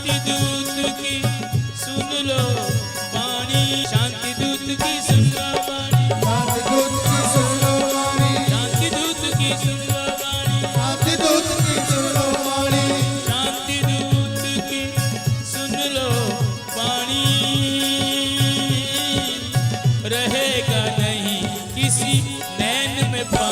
शांति दूत की सुन लो वाणी, शांति दूत की सुन लो वाणी, शांति दूत की सुन लो वाणी, शांति दूत की सुन लो वाणी, शांति दूत की सुन लो वाणी, शांति दूत की सुन लो वाणी। रहेगा नहीं किसी नैन में पानी।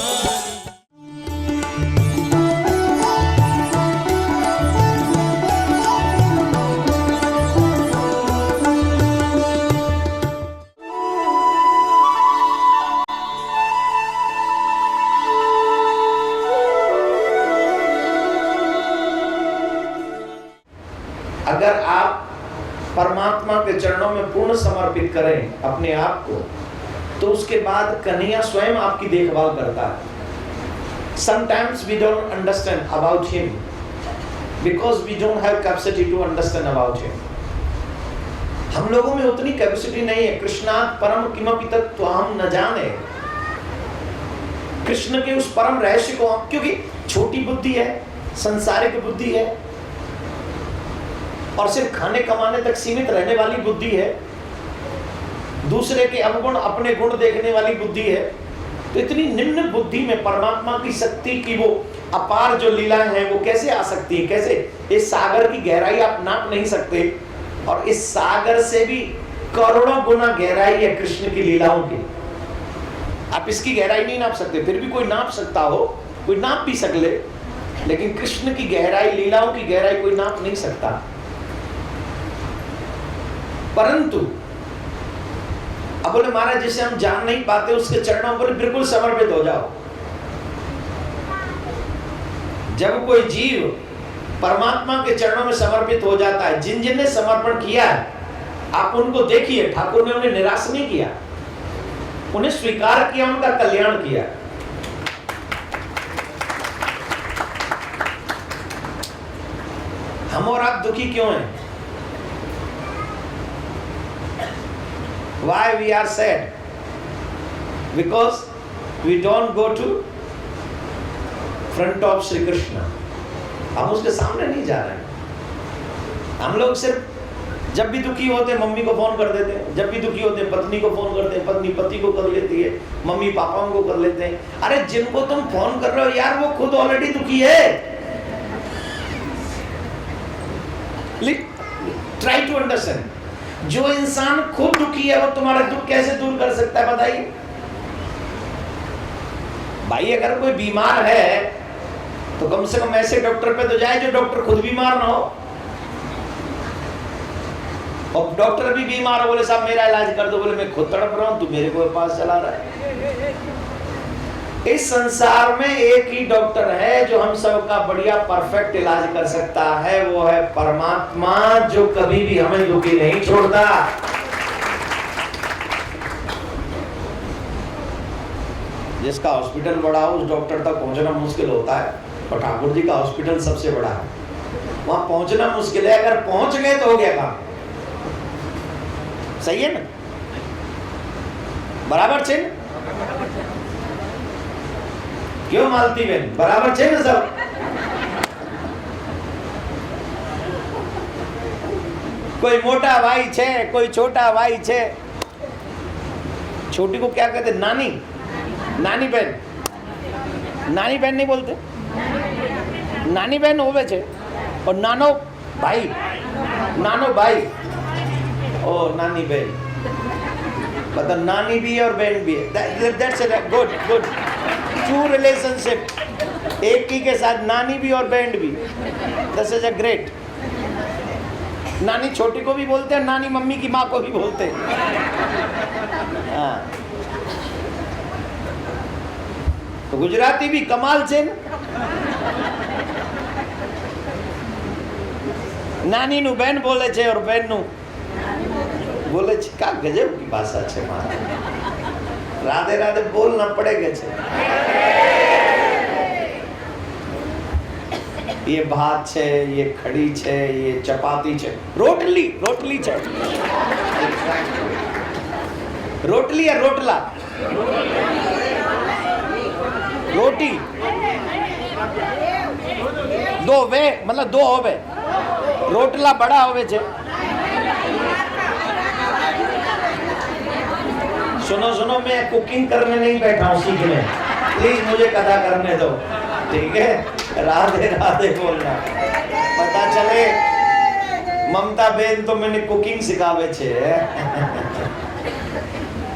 अगर आप परमात्मा के चरणों में पूर्ण समर्पित करें अपने आप को, तो उसके बाद कन्हैया स्वयं आपकी देखभाल करता है। Sometimes we don't understand about him because we don't have capacity to understand about him. हम लोगों में उतनी कैपेसिटी नहीं है। कृष्णात् परम किमपि तत्त्वं न जाने, कृष्ण के उस परम रहस्य को हम, क्योंकि छोटी बुद्धि है, संसारिक बुद्धि है और सिर्फ खाने कमाने तक सीमित रहने वाली बुद्धि है, दूसरे के अवगुण अपने गुण देखने वाली बुद्धि है। तो इतनी निम्न बुद्धि में परमात्मा की शक्ति की वो अपार जो लीलाएं हैं वो कैसे आ सकती है? कैसे? इस सागर की गहराई आप नाप नहीं सकते, और इस सागर से भी करोड़ों गुना गहराई है कृष्ण की लीलाओं की। आप इसकी गहराई नहीं नाप सकते, फिर भी कोई नाप सकता हो, कोई नाप भी सकले, लेकिन कृष्ण की गहराई, लीलाओं की गहराई कोई नाप नहीं सकता। परंतु अब बोले महाराज जिसे हम जान नहीं पाते उसके चरणों पर बिल्कुल समर्पित हो जाओ। जब कोई जीव परमात्मा के चरणों में समर्पित हो जाता है, जिन जिन ने समर्पण किया है आप उनको देखिए, ठाकुर ने उन्हें निराश नहीं किया, उन्हें स्वीकार किया, उनका कल्याण किया। हम और आप दुखी क्यों हैं? Why we are sad? Because we don't go to front of Shri Krishna. हम उसके सामने नहीं जा रहे हैं। हम लोग सिर्फ जब भी दुखी होते हैं मम्मी को फोन कर देते हैं, जब भी दुखी होते हैं पत्नी को फोन करते हैं, पत्नी पति को कर लेती है, मम्मी पापाओं को कर लेते हैं। अरे जिनको तुम फोन कर रहे हो यार वो खुद ऑलरेडी दुखी है। Try to understand. जो इंसान खुद दुखी है वो तुम्हारा दुख कैसे दूर कर सकता है बताइए? भाई अगर कोई बीमार है तो कम से कम ऐसे डॉक्टर पे तो जाए जो डॉक्टर खुद बीमार ना हो। और डॉक्टर भी बीमार हो, बोले साहब मेरा इलाज कर दो, बोले मैं खुद तड़प रहा हूं, तू मेरे को पास चला रहा है। इस संसार में एक ही डॉक्टर है जो हम सबका बढ़िया परफेक्ट इलाज कर सकता है, वो है परमात्मा, जो कभी भी हमें दुखी नहीं छोड़ता। जिसका हॉस्पिटल बड़ा हो उस डॉक्टर तक पहुंचना मुश्किल होता है, और ठाकुर जी का हॉस्पिटल सबसे बड़ा है, वहां पहुंचना मुश्किल है। अगर पहुंच गए तो हो गया काम। सही है ना? बराबर छे ना? क्यों मालती बहन? बराबर छे ना सब? कोई मोटा भाई छे, कोई छोटा भाई छे। छोटी को क्या कहते? नानी, नानी बहन। नानी बहन नहीं बोलते, नानी बहन होवे छे। और नानो भाई, नानो भाई, ओ नानी बहन, मतलब नानी भी है और बहन भी है। That's a good, good, true relationship। एक ही के साथ नानी भी और बहन भी। This is a great। नानी छोटी को भी बोलते हैं, नानी मम्मी की माँ को भी बोलते हैं। हाँ। तो गुजराती भी कमाल છે ને। नानी नु बहन बोले छे और बहन नु बोले छे। क्या गजब की भाषा छे मारा। राधे राधे बोलना पड़ेगा छे। ये भात छे, ये खड़ी छे, ये चपाती छे, रोटली, रोटली छे। रोटली या रोटला? रोटी दो वे, मतलब दो होवे। रोटला बड़ा होवे छे। सुनो सुनो, मैं कुकिंग करने नहीं बैठा हूँ, सीखने। प्लीज मुझे कथा करने दो, ठीक है? राधे राधे बोलना। पता चले ममता बेन तो मैंने कुकिंग सिखावे छे।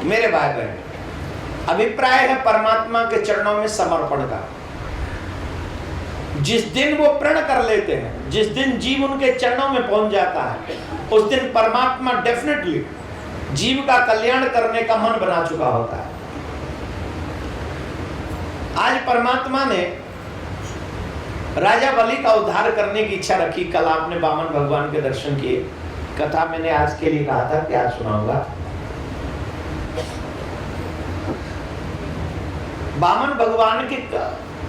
मेरे भाई बहन, अभिप्राय है परमात्मा के चरणों में समर्पण का। जिस दिन वो प्रण कर लेते हैं, जिस दिन जीव उनके चरणों में पहुंच जाता है, उस दिन परमात्मा डेफिनेटली जीव का कल्याण करने का मन बना चुका होता है। आज परमात्मा ने राजा बलि का उद्धार करने की इच्छा रखी। कल आपने वामन भगवान के दर्शन किए। कथा मैंने आज के लिए कहा था कि आज सुनाऊंगा। वामन भगवान की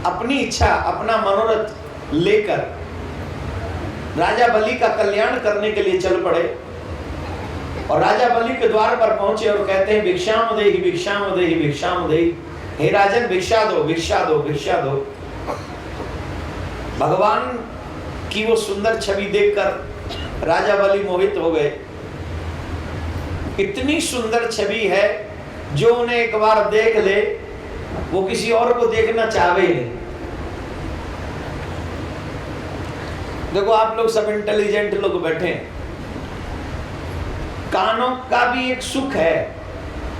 अपनी इच्छा, अपना मनोरथ लेकर राजा बलि का कल्याण करने के लिए चल पड़े और राजा बलि के द्वार पर पहुंचे और कहते हैं, भिक्षाम देहि भिक्षाम देहि भिक्षाम देहि। हे राजन, भिक्षा दो भिक्षा दो भिक्षा दो। भगवान की वो सुंदर छवि देखकर राजा बलि मोहित हो गए। इतनी सुंदर छवि है जो उन्हें एक बार देख ले वो किसी और को देखना चाहे ही नहीं। देखो, आप लोग सब इंटेलिजेंट लोग बैठे हैं, कानों का भी एक सुख है।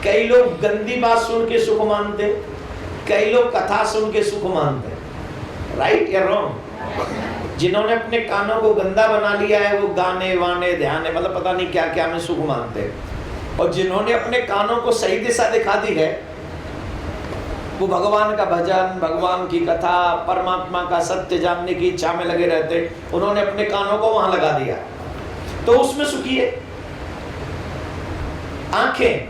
कई लोग गंदी बात सुन के सुख मानते, कई लोग कथा सुन के सुख मानते। राइट या रॉन्ग? जिन्होंने अपने कानों को गंदा बना लिया है वो गाने वाने ध्यान मतलब पता नहीं क्या क्या में सुख मानते हैं, और जिन्होंने अपने कानों को सही दिशा दिखा दी है वो भगवान का भजन, भगवान की कथा, परमात्मा का सत्य जानने की इच्छा में लगे रहते। उन्होंने अपने कानों को वहां लगा दिया तो उसमें सुखी है। आंखें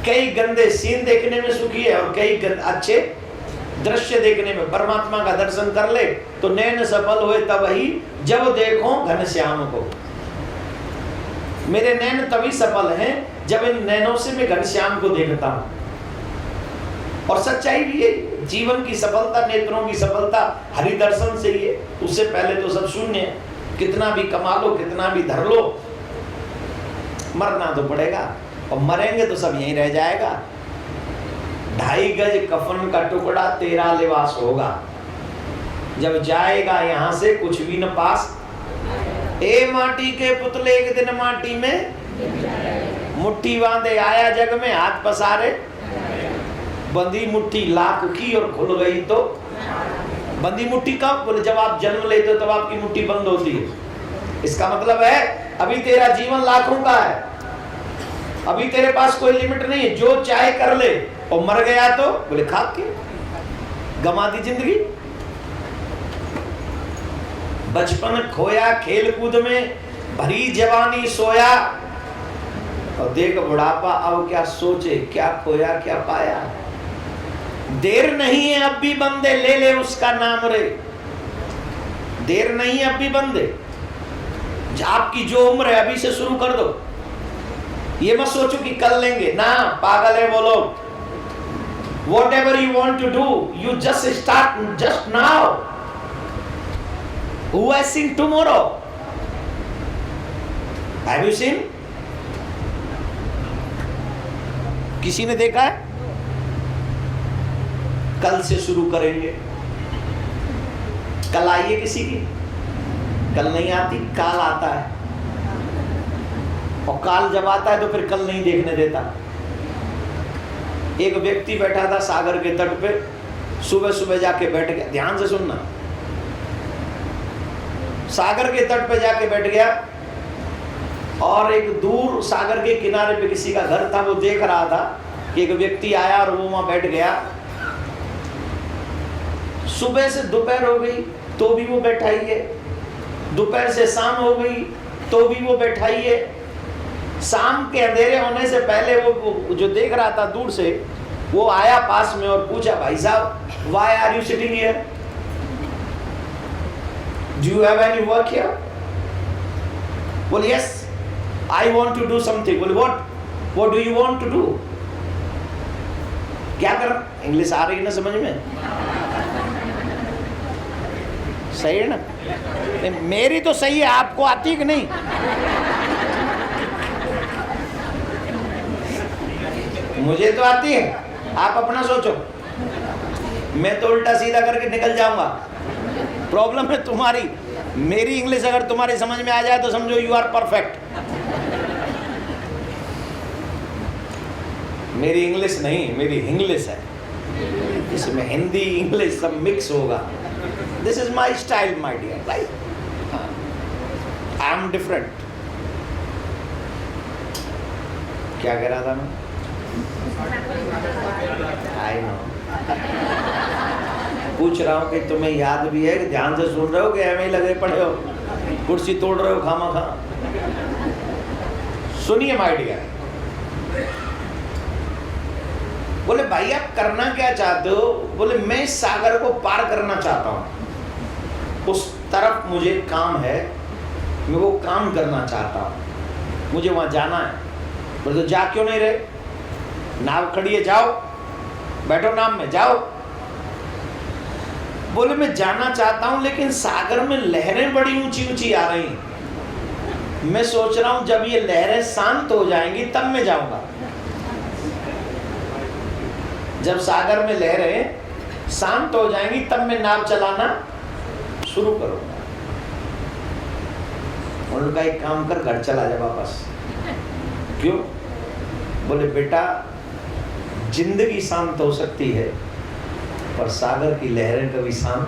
कई गंदे सीन देखने में सुखी है और कई अच्छे दृश्य देखने में। परमात्मा का दर्शन कर ले तो नैन सफल हुए तब ही जब देखो घनश्याम को। मेरे नैन तभी सफल हैं जब इन नैनों से मैं घनश्याम को देखता हूं। और सच्चाई भी है, जीवन की सफलता, नेत्रों की सफलता हरि दर्शन से ही है। उससे पहले तो सब शून्य है। कितना भी कमा लो, कितना भी धर लो, मरना तो पड़ेगा और मरेंगे तो सब यहीं रह जाएगा। 2.5 गज कफन का टुकड़ा तेरा लिबास होगा, जब जाएगा यहाँ से कुछ भी न पास। ए माटी के पुतले एक दिन माटी में मुट्ठी बांधे आया जग में हाथ पसारे। बंदी मुट्ठी लाख की और खुल गई तो बंदी मुट्ठी कब? बोले जब आप जन्म लेते हो तब आपकी मुट्ठी बंद होती है। इसका मतलब है अभी तेरा जीवन लाखों का है, अभी तेरे पास कोई लिमिट नहीं है, जो चाहे कर ले। और मर गया तो बोले खाक के गमा दी जिंदगी। बचपन खोया खेल कूद में, भरी जवानी सोया, और देख बुढ़ापा अब क्या सोचे, क्या खोया क्या पाया। देर नहीं है अब भी बंदे, ले ले उसका नाम रे। देर नहीं है अब भी बंदे, आपकी जो उम्र है अभी से शुरू कर दो। ये मत सोचो कि कल लेंगे ना, पागल है वो लोग। Whatever you want to do, you just start just now. Who has seen tomorrow? Have you seen? किसी ने देखा है? कल से शुरू करेंगे। कल आइए किसी की, कल नहीं आती, काल आता है। और काल जब आता है तो फिर कल नहीं देखने देता। एक व्यक्ति बैठा था सागर के तट पे, सुबह सुबह जाके बैठ गया। ध्यान से सुनना, सागर के तट पे जाके बैठ गया और एक दूर सागर के किनारे पे किसी का घर था। वो देख रहा था कि एक व्यक्ति आया और वो वहां बैठ गया। सुबह से दोपहर हो गई तो भी वो बैठा ही है, दोपहर से शाम हो गई तो भी वो बैठा ही है। शाम के अंधेरे होने से पहले वो जो देख रहा था दूर से, वो आया पास में और पूछा, भाई साहब why are you sitting here, do you have any work here? बोले yes I want to do something. बोले what do you want to do? क्या कर? इंग्लिश आ रही है ना समझ में? सही है ना? नहीं, मेरी तो सही है, आपको आती कि नहीं? मुझे तो आती है, आप अपना सोचो। मैं तो उल्टा सीधा करके निकल जाऊंगा। प्रॉब्लम है तुम्हारी। मेरी इंग्लिश अगर तुम्हारी समझ में आ जाए तो समझो यू आर परफेक्ट। मेरी इंग्लिश नहीं, मेरी इंग्लिश है, इसमें हिंदी इंग्लिश सब मिक्स होगा। This is my style my dear, right? I am different. क्या कह रहा था मैं? I know. पूछ रहा हूं कि तुम्हें याद भी है कि ध्यान से सुन रहे हो कि ऐਵੇਂ ही लगे पड़े हो, कुर्सी तोड़ रहे हो खामा खा? सुनिए माय डियर। बोले भाई आप करना क्या चाहते हो? बोले मैं इस सागर को पार करना चाहता हूं, उस तरफ मुझे काम है, मैं वो काम करना चाहता हूं, मुझे वहां जाना है। बोले तो जा क्यों नहीं रहे? नाव खड़ी है, जाओ, बैठो नाव में, जाओ। बोले मैं जाना चाहता हूं लेकिन सागर में लहरें बड़ी ऊंची ऊंची आ रही हैं, मैं सोच रहा हूं जब ये लहरें शांत हो जाएंगी तब मैं जाऊंगा। जब सागर में लहरें शांत हो जाएंगी तब मैं नाव चलाना शुरू करूंगा। उनका एक काम कर, घर चला जा वापस। क्यों? बोले बेटा जिंदगी शांत हो सकती है पर सागर की लहरें कभी शांत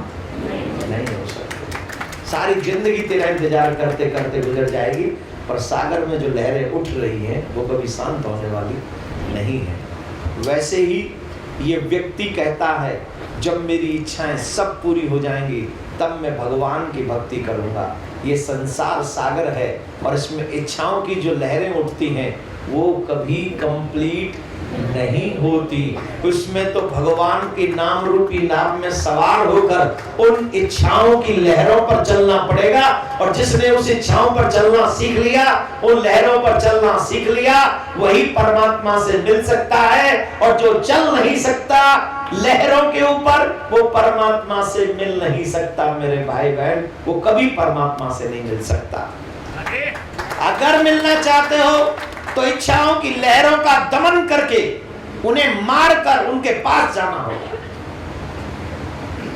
नहीं हो सकती। सारी जिंदगी तेरा इंतजार करते करते गुजर जाएगी पर सागर में जो लहरें उठ रही हैं वो कभी शांत होने वाली नहीं है। वैसे ही ये व्यक्ति कहता है जब मेरी इच्छाएं सब पूरी हो जाएंगी तब मैं भगवान की भक्ति करूंगा। ये संसार सागर है और इसमें इच्छाओं की जो लहरें उठती हैं वो कभी कंप्लीट नहीं होती। उसमें तो भगवान की नाम रूपी नाव में सवार होकर उन इच्छाओं की लहरों पर चलना पड़ेगा। और जिसने उस इच्छाओं पर चलना सीख लिया, उन लहरों पर चलना सीख लिया, वही परमात्मा से मिल सकता है। और जो चल नहीं सकता लहरों के ऊपर, वो परमात्मा से मिल नहीं सकता। मेरे भाई बहन, वो कभी परमात्मा से नहीं मिल सकता। अगर मिलना चाहते हो तो इच्छाओं की लहरों का दमन करके उन्हें मारकर उनके पास जाना होगा।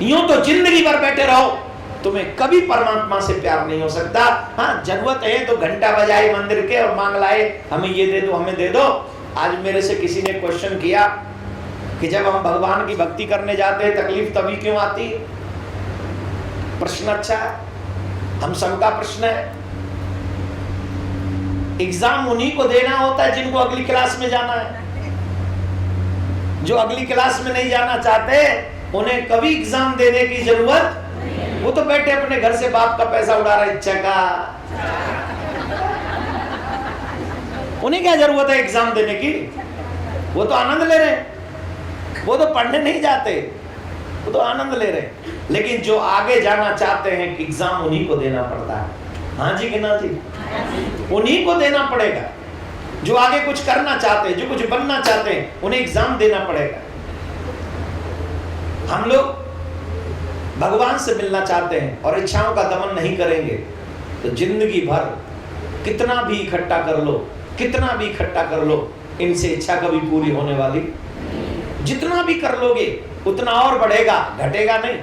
यूं तो जिंदगी भर बैठे रहो, तुम्हें कभी परमात्मा से प्यार नहीं हो सकता। हाँ, जरूरत है तो घंटा बजाए मंदिर के और मांग लाए हमें ये दे दो, हमें दे दो। आज मेरे से किसी ने क्वेश्चन किया कि जब हम भगवान की भक्ति करने जाते हैं तकलीफ तभी क्यों आती? प्रश्न अच्छा है, हम सबका प्रश्न है। एग्जाम उन्हीं को देना होता है जिनको अगली क्लास में जाना है। जो अगली क्लास में नहीं जाना चाहते उन्हें कभी एग्जाम देने की जरूरत, वो तो बैठे अपने घर से बाप का पैसा उड़ा रहे इच्छा का। उन्हें क्या जरूरत है एग्जाम देने की? वो तो आनंद ले रहे हैं, वो तो पढ़ने नहीं जाते, वो तो आनंद ले रहे हैं। लेकिन जो आगे जाना चाहते हैं कि एग्जाम उन्हीं को देना पड़ता है। हाँ जी कि ना जी? उन्हीं को देना पड़ेगा। जो आगे कुछ करना चाहते हैं, जो कुछ बनना चाहते हैं, उन्हें एग्जाम देना पड़ेगा। हम लोग भगवान से मिलना चाहते हैं और इच्छाओं का दमन नहीं करेंगे तो जिंदगी भर कितना भी इकट्ठा कर लो, कितना भी इकट्ठा कर लो, इनसे इच्छा कभी पूरी होने वाली। जितना भी कर लोगे उतना और बढ़ेगा, घटेगा नहीं।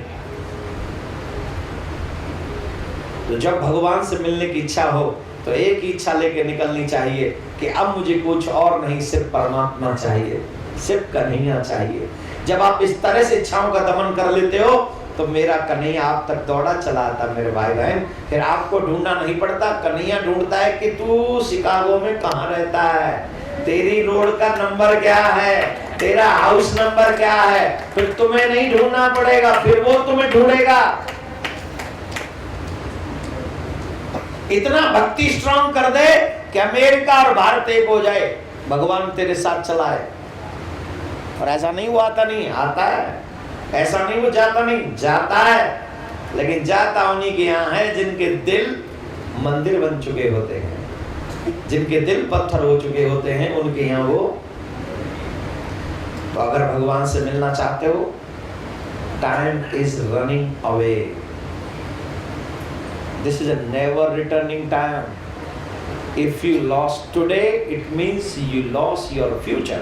तो जब भगवान से मिलने की इच्छा हो तो एक ही इच्छा लेके निकलनी चाहिए कि अब मुझे कुछ और नहीं, सिर्फ परमात्मा चाहिए, सिर्फ कन्हैया चाहिए। जब आप इस तरह से इच्छाओं का दमन कर लेते हो तो मेरा कन्हैया आप तक दौड़ा चला आता। मेरे भाई बहन, फिर आपको ढूंढना नहीं पड़ता, कन्हैया ढूंढता है कि तू शिकागो में कहाँ रहता है, तेरी रोड का नंबर क्या है, तेरा हाउस नंबर क्या है। फिर तुम्हें नहीं ढूंढना पड़ेगा, फिर वो तुम्हें ढूंढेगा। इतना भक्ति स्ट्रांग कर दे कि अमेरिका और भारत एक हो जाए, भगवान तेरे साथ चला है। और ऐसा नहीं वो आता नहीं, आता है। ऐसा नहीं वो जाता नहीं, जाता है। लेकिन जाता उन्हीं के यहाँ है जिनके दिल मंदिर बन चुके होते हैं, जिनके दिल पत्थर हो चुके होते हैं, उनके यहाँ वो। तो अगर भगवान से मिलना चाहते हो, time is running away. This is a never returning time. If you lost today, it means you lost your future.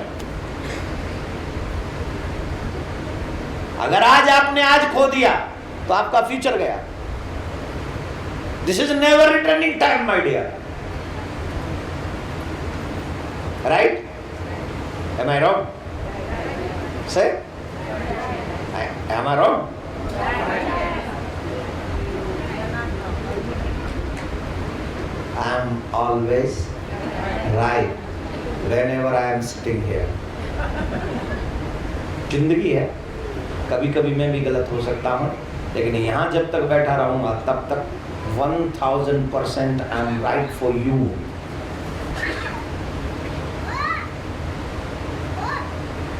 अगर आज आपने आज खो दिया तो आपका फ्यूचर गया. This is a never returning time, my dear. Right? Am I wrong? Say? Am I wrong? I am always right whenever I am sitting here. जिंदगी है, कभी कभी मैं भी गलत हो सकता हूँ, लेकिन यहाँ जब तक बैठा रहूँगा तब तक 1000% I am right for you.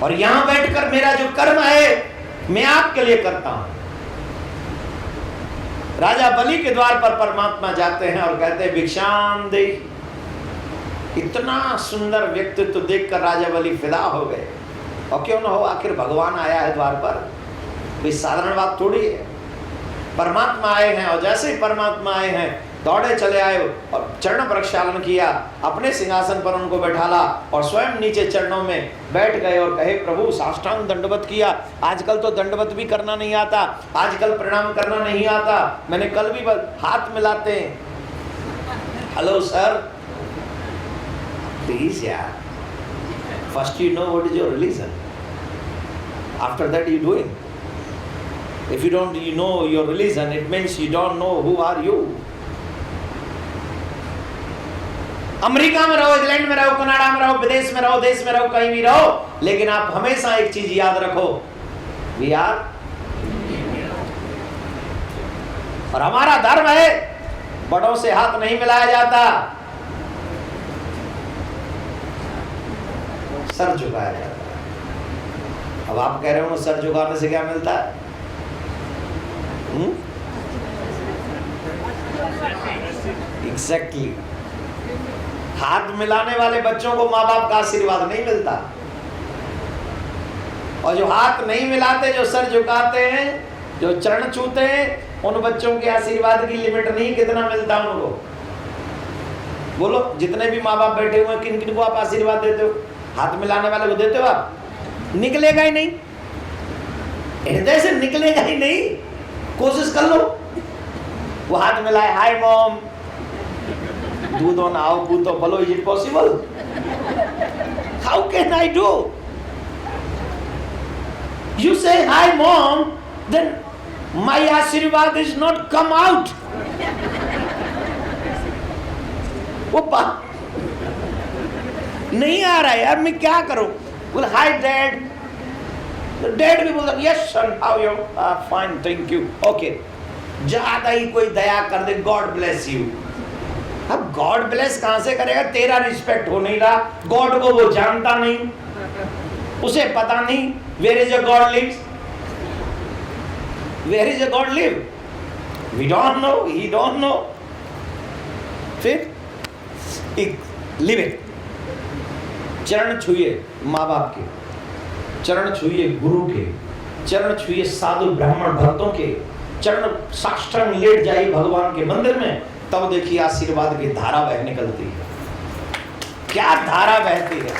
और यहाँ बैठकर मेरा जो कर्म है मैं आपके लिए करता हूँ. राजा बलि के द्वार पर परमात्मा जाते हैं और कहते हैं भिक्षाम दे. इतना सुंदर व्यक्तित्व देखकर राजा बलि फिदा हो गए. और क्यों ना हो, आखिर भगवान आया है द्वार पर, कोई साधारण बात थोड़ी है. परमात्मा आए हैं और जैसे ही परमात्मा आए हैं दौड़े चले आए और चरण प्रक्षालन किया, अपने सिंहासन पर उनको बैठाला और स्वयं नीचे चरणों में बैठ गए और कहे प्रभु साष्टांग दंडवत किया. आजकल तो दंडवत भी करना नहीं आता, आजकल प्रणाम करना नहीं आता. मैंने कल भी हाथ मिलाते हैं. हेलो सर, प्लीज यार, first you know what is your religion, after that you doing. If you don't know your religion, it means you don't know who are you. America में रहो, इंग्लैंड में रहो, कनाडा में रहो, विदेश में रहो, देश में रहो, कहीं भी रहो, लेकिन आप हमेशा एक चीज याद रखो, we are. और हमारा धर्म है बड़ों से हाथ नहीं मिलाया जाता, सर झुकाया जाता है. अब आप कह रहे हो सर झुकाने से क्या मिलता है? एग्जैक्टली. हाथ मिलाने वाले बच्चों को माँ बाप का आशीर्वाद नहीं मिलता, और जो हाथ नहीं मिलाते, जो सर झुकाते हैं, जो चरण छूते हैं, उन बच्चों के आशीर्वाद की लिमिट नहीं कितना मिलता उनको. बोलो, जितने भी माँ बाप बैठे हुए हैं, किन किन को आप आशीर्वाद देते हो? हाथ मिलाने वाले को देते हो आप? निकलेगा ही नहीं, हृदय से निकलेगा ही नहीं. कोशिश कर लो. वो हाथ मिलाए, हाय मॉम, दूधो नाओ पूतो फलो. Is it possible? How can I do? You say hi mom, then my आशीर्वाद इज नॉट कम आउट. वो नहीं आ रहा है यार, मैं क्या करूं? बोल हाय डैड. डैड भी बोलता yes son, how you? Fine thank you. Okay. ज्यादा ही कोई दया कर दे, गॉड ब्लेस यू. अब गॉड ब्लेस कहां से करेगा? तेरा रिस्पेक्ट हो नहीं रहा. गॉड को वो जानता नहीं, उसे पता नहीं where is a God lives. Where is a God live? We don't know, he don't know. फिर एक लिविंग. चरण छुइए माँ बाप के, चरण छुइए गुरु के, चरण छुइए साधु ब्राह्मण भक्तों के, चरण साष्टांग लेट जाइए भगवान के मंदिर में. तब देखिए आशीर्वाद की धारा बह निकलती है. क्या धारा बहती है.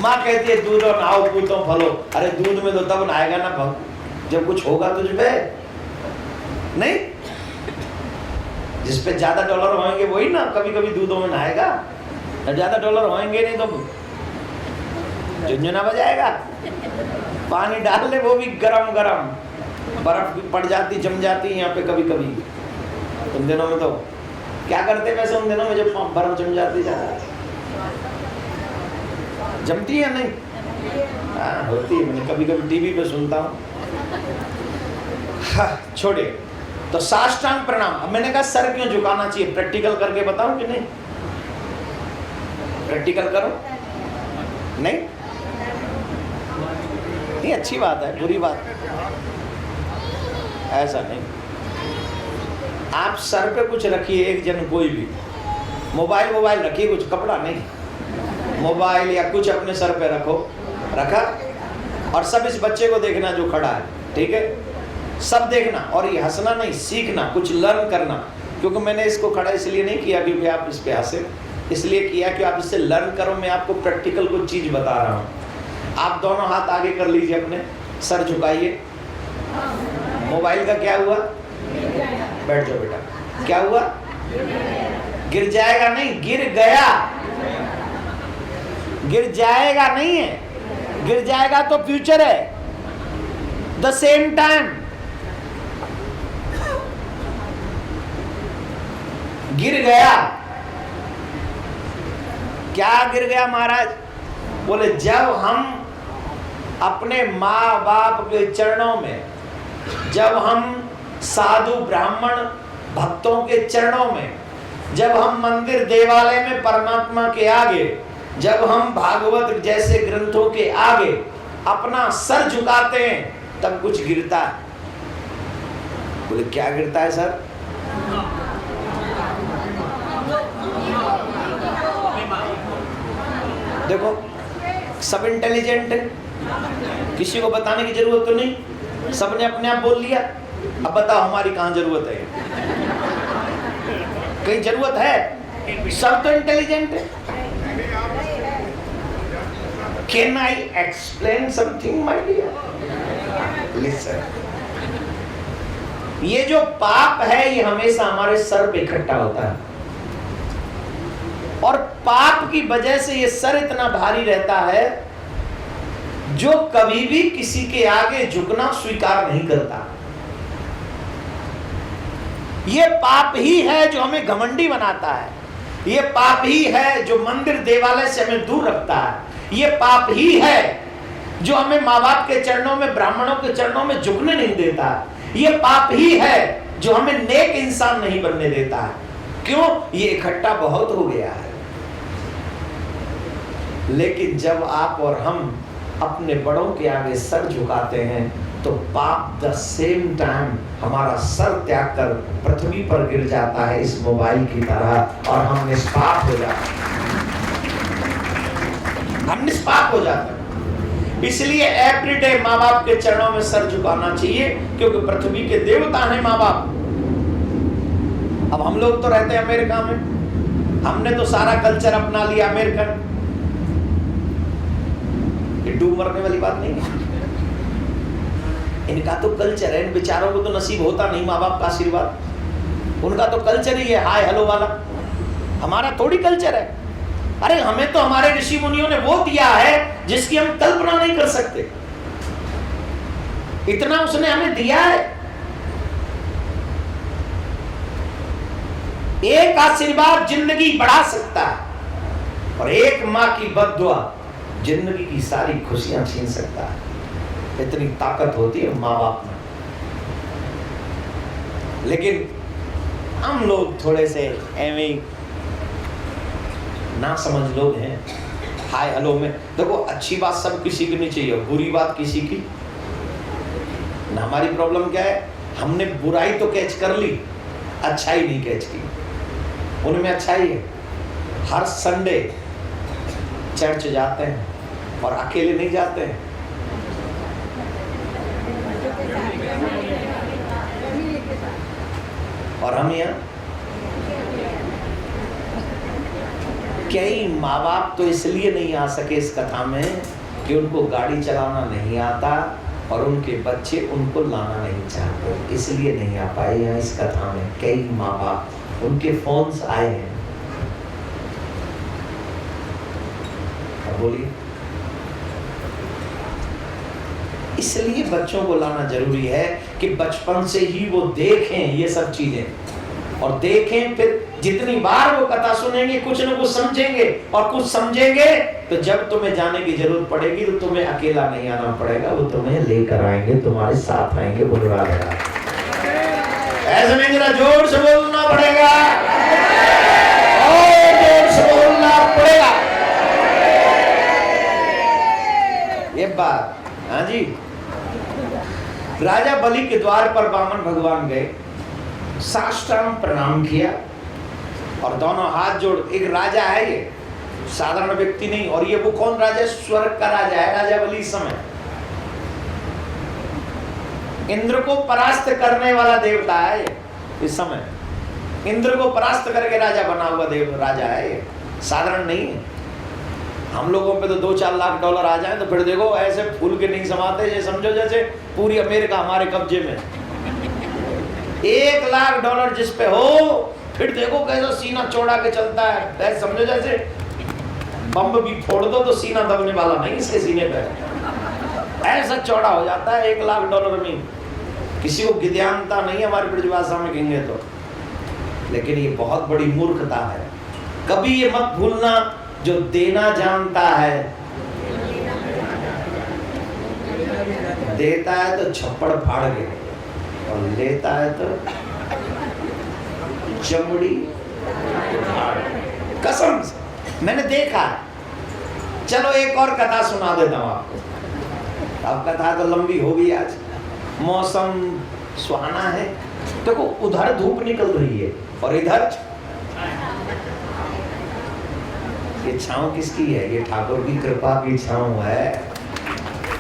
माँ कहती है दूध और नाओ पूतो फलो. अरे दूध में तो तब नहाएगा ना जब कुछ होगा तुझ पे, नहीं? जिस पे ज्यादा डॉलर होंगे वही ना कभी कभी दूधों में नहाएगा. ज्यादा डॉलर होंगे नहीं तो झुंझुना बजाएगा. पानी डाल ले, वो भी गरम गरम, बर्फ भी पड़ जाती, जम जाती है यहाँ पे कभी कभी. उन दिनों में तो क्या करते वैसे, उन दिनों में जब बर्फ जम जाती, ज्यादा जमती है नहीं? हाँ होती है, मैंने कभी कभी टीवी पे सुनता हूँ. हाँ छोड़िए. तो साष्टांग प्रणाम. अब मैंने कहा सर क्यों झुकाना चाहिए, प्रैक्टिकल करके बताऊं कि नहीं? प्रैक्टिकल करो. नहीं नहीं, अच्छी बात है, बुरी बात ऐसा नहीं. आप सर पे कुछ रखिए, एक जन कोई भी मोबाइल रखिए, कुछ कपड़ा नहीं, मोबाइल या कुछ अपने सर पे रखो. रखा, और सब इस बच्चे को देखना जो खड़ा है, ठीक है? सब देखना, और ये हंसना नहीं, सीखना, कुछ लर्न करना. क्योंकि मैंने इसको खड़ा इसलिए नहीं किया क्योंकि आप इस पे हंसे, इसलिए किया कि आप इससे लर्न करो। मैं आपको प्रैक्टिकल कुछ चीज बता रहा हूँ। आप दोनों हाथ आगे कर लीजिए, अपने सर झुकाइए। मोबाइल का क्या हुआ? बैठ जाओ बेटा। क्या हुआ? गिर जाएगा नहीं, गिर गया। गिर जाएगा नहीं है, गिर जाएगा तो फ्यूचर है। द सेम टाइम गिर गया। क्या गिर गया महाराज? बोले जब हम अपने माँ बाप के चरणों में, जब हम साधु ब्राह्मण भक्तों के चरणों में, जब हम मंदिर देवालय में परमात्मा के आगे, जब हम भागवत जैसे ग्रंथों के आगे अपना सर झुकाते हैं तब कुछ गिरता है। बोले क्या गिरता है सर? देखो सब इंटेलिजेंट है, किसी को बताने की जरूरत तो नहीं, सबने अपने आप बोल लिया। अब बताओ हमारी कहां जरूरत है? कहीं जरूरत है? सब तो इंटेलिजेंट है। Can I explain something my dear? Listen, ये जो पाप है ये हमेशा हमारे सर पे इकट्ठा होता है, और पाप की वजह से ये सर इतना भारी रहता है जो कभी भी किसी के आगे झुकना स्वीकार नहीं करता। ये पाप ही है जो हमें घमंडी बनाता है, ये पाप ही है जो मंदिर देवालय से हमें दूर रखता है, ये पाप ही है जो हमें माँ बाप के चरणों में, ब्राह्मणों के चरणों में झुकने नहीं देता, ये पाप ही है जो हमें नेक इंसान नहीं बनने देता है। क्यों? ये इकट्ठा बहुत हो गया है। लेकिन जब आप और हम अपने बड़ों के आगे सर झुकाते हैं तो पाप द सेम टाइम हमारा सर त्याग कर पृथ्वी पर गिर जाता है इस मोबाइल की तरह, और हम निष्पाप हो जाते हैं। हम निष्पाप हो जाते हैं। इसलिए एवरीडे माँ बाप के चरणों में सर झुकाना चाहिए, क्योंकि पृथ्वी के देवता हैं माँ बाप। अब हम लोग तो रहते हैं अमेरिका में, हमने तो सारा कल्चर अपना लिया अमेरिकन। ये डूब मरने वाली बात नहीं है, इनका तो कल्चर है। इन बेचारों को तो नसीब होता नहीं माँ बाप का आशीर्वाद, उनका तो कल्चर ही है हाय हेलो वाला, हमारा थोड़ी कल्चर है। अरे हमें तो हमारे ऋषि मुनियों ने वो दिया है जिसकी हम कल्पना नहीं कर सकते, इतना उसने हमें दिया है। एक आशीर्वाद जिंदगी बढ़ा सकता है, और एक माँ की बद्दुआ जिंदगी की सारी खुशियां छीन सकता है। इतनी ताकत होती है माँ बाप में। लेकिन हम लोग थोड़े से एवे ना समझ लोग हैं, हाय हेलो में। देखो अच्छी बात सब किसी की नहीं चाहिए, बुरी बात किसी की ना। हमारी प्रॉब्लम क्या है? हमने बुराई तो कैच कर ली, अच्छाई नहीं कैच की। उनमें अच्छाई है। हर संडे चर्च जाते हैं और अकेले नहीं जाते हैं, और हम यहाँ कई माँ बाप तो इसलिए नहीं आ सके इस कथा में कि उनको गाड़ी चलाना नहीं आता और उनके बच्चे उनको लाना नहीं चाहते, इसलिए नहीं आ पाए यहाँ इस कथा में। कई माँ बाप, उनके फोन्स आए हैं। बोलिए, इसलिए बच्चों को लाना जरूरी है कि बचपन से ही वो देखें ये सब चीजें, और देखें फिर जितनी बार वो कथा सुनेंगे कुछ न कुछ समझेंगे, और कुछ समझेंगे तो जब तुम्हें जाने की जरूरत पड़ेगी तो तुम्हें अकेला नहीं आना पड़ेगा, वो तुम्हें लेकर आएंगे, तुम्हारे साथ आएंगे, बुलवा लेगा। ऐसे में जरा जोर से बोलना पड़ेगा, और जोर से बोलना पड़ेगा ये बात। हाँ जी, राजा बलि के द्वार पर वामन भगवान गए, साष्टांग प्रणाम किया और दोनों हाथ जोड़। एक राजा है, ये साधारण व्यक्ति नहीं, और ये वो कौन राजा? स्वर्ग का राजा है राजा बलि। इस समय इंद्र को परास्त करने वाला देवता है इस समय। इंद्र को परास्त करके राजा बना हुआ देव राजा है ये, साधारण नहीं है। हम लोगों पे तो 2-4 लाख डॉलर आ जाए तो फिर देखो ऐसे फूल के नहीं समाते, ये समझो जैसे पूरी अमेरिका हमारे कब्जे में। 1 लाख डॉलर जिस पे हो फिर देखो कैसा सीना चौड़ा के चलता है, ऐसे समझो जैसे बम भी फोड़ दो तो सीना दबने वाला नहीं इसके सीने पे, ऐसा चौड़ा हो जाता है 1 लाख डॉलर में। किसी को गिद्यांता नहीं हमारी ब्रजभाषा में कहेंगे तो, लेकिन ये बहुत बड़ी मूर्खता है। कभी ये मत भूलना, जो देना जानता है देता है तो छप्पड़ फाड़ के, और लेता है तो चमड़ी फाड़ के। कसम से मैंने देखा है। चलो एक और कथा सुना देता हूं आपको। अब कथा तो लंबी होगी आज, मौसम सुहाना है। देखो उधर धूप निकल रही है और इधर ये छांव किसकी है? ये ठाकुर की कृपा की छांव है।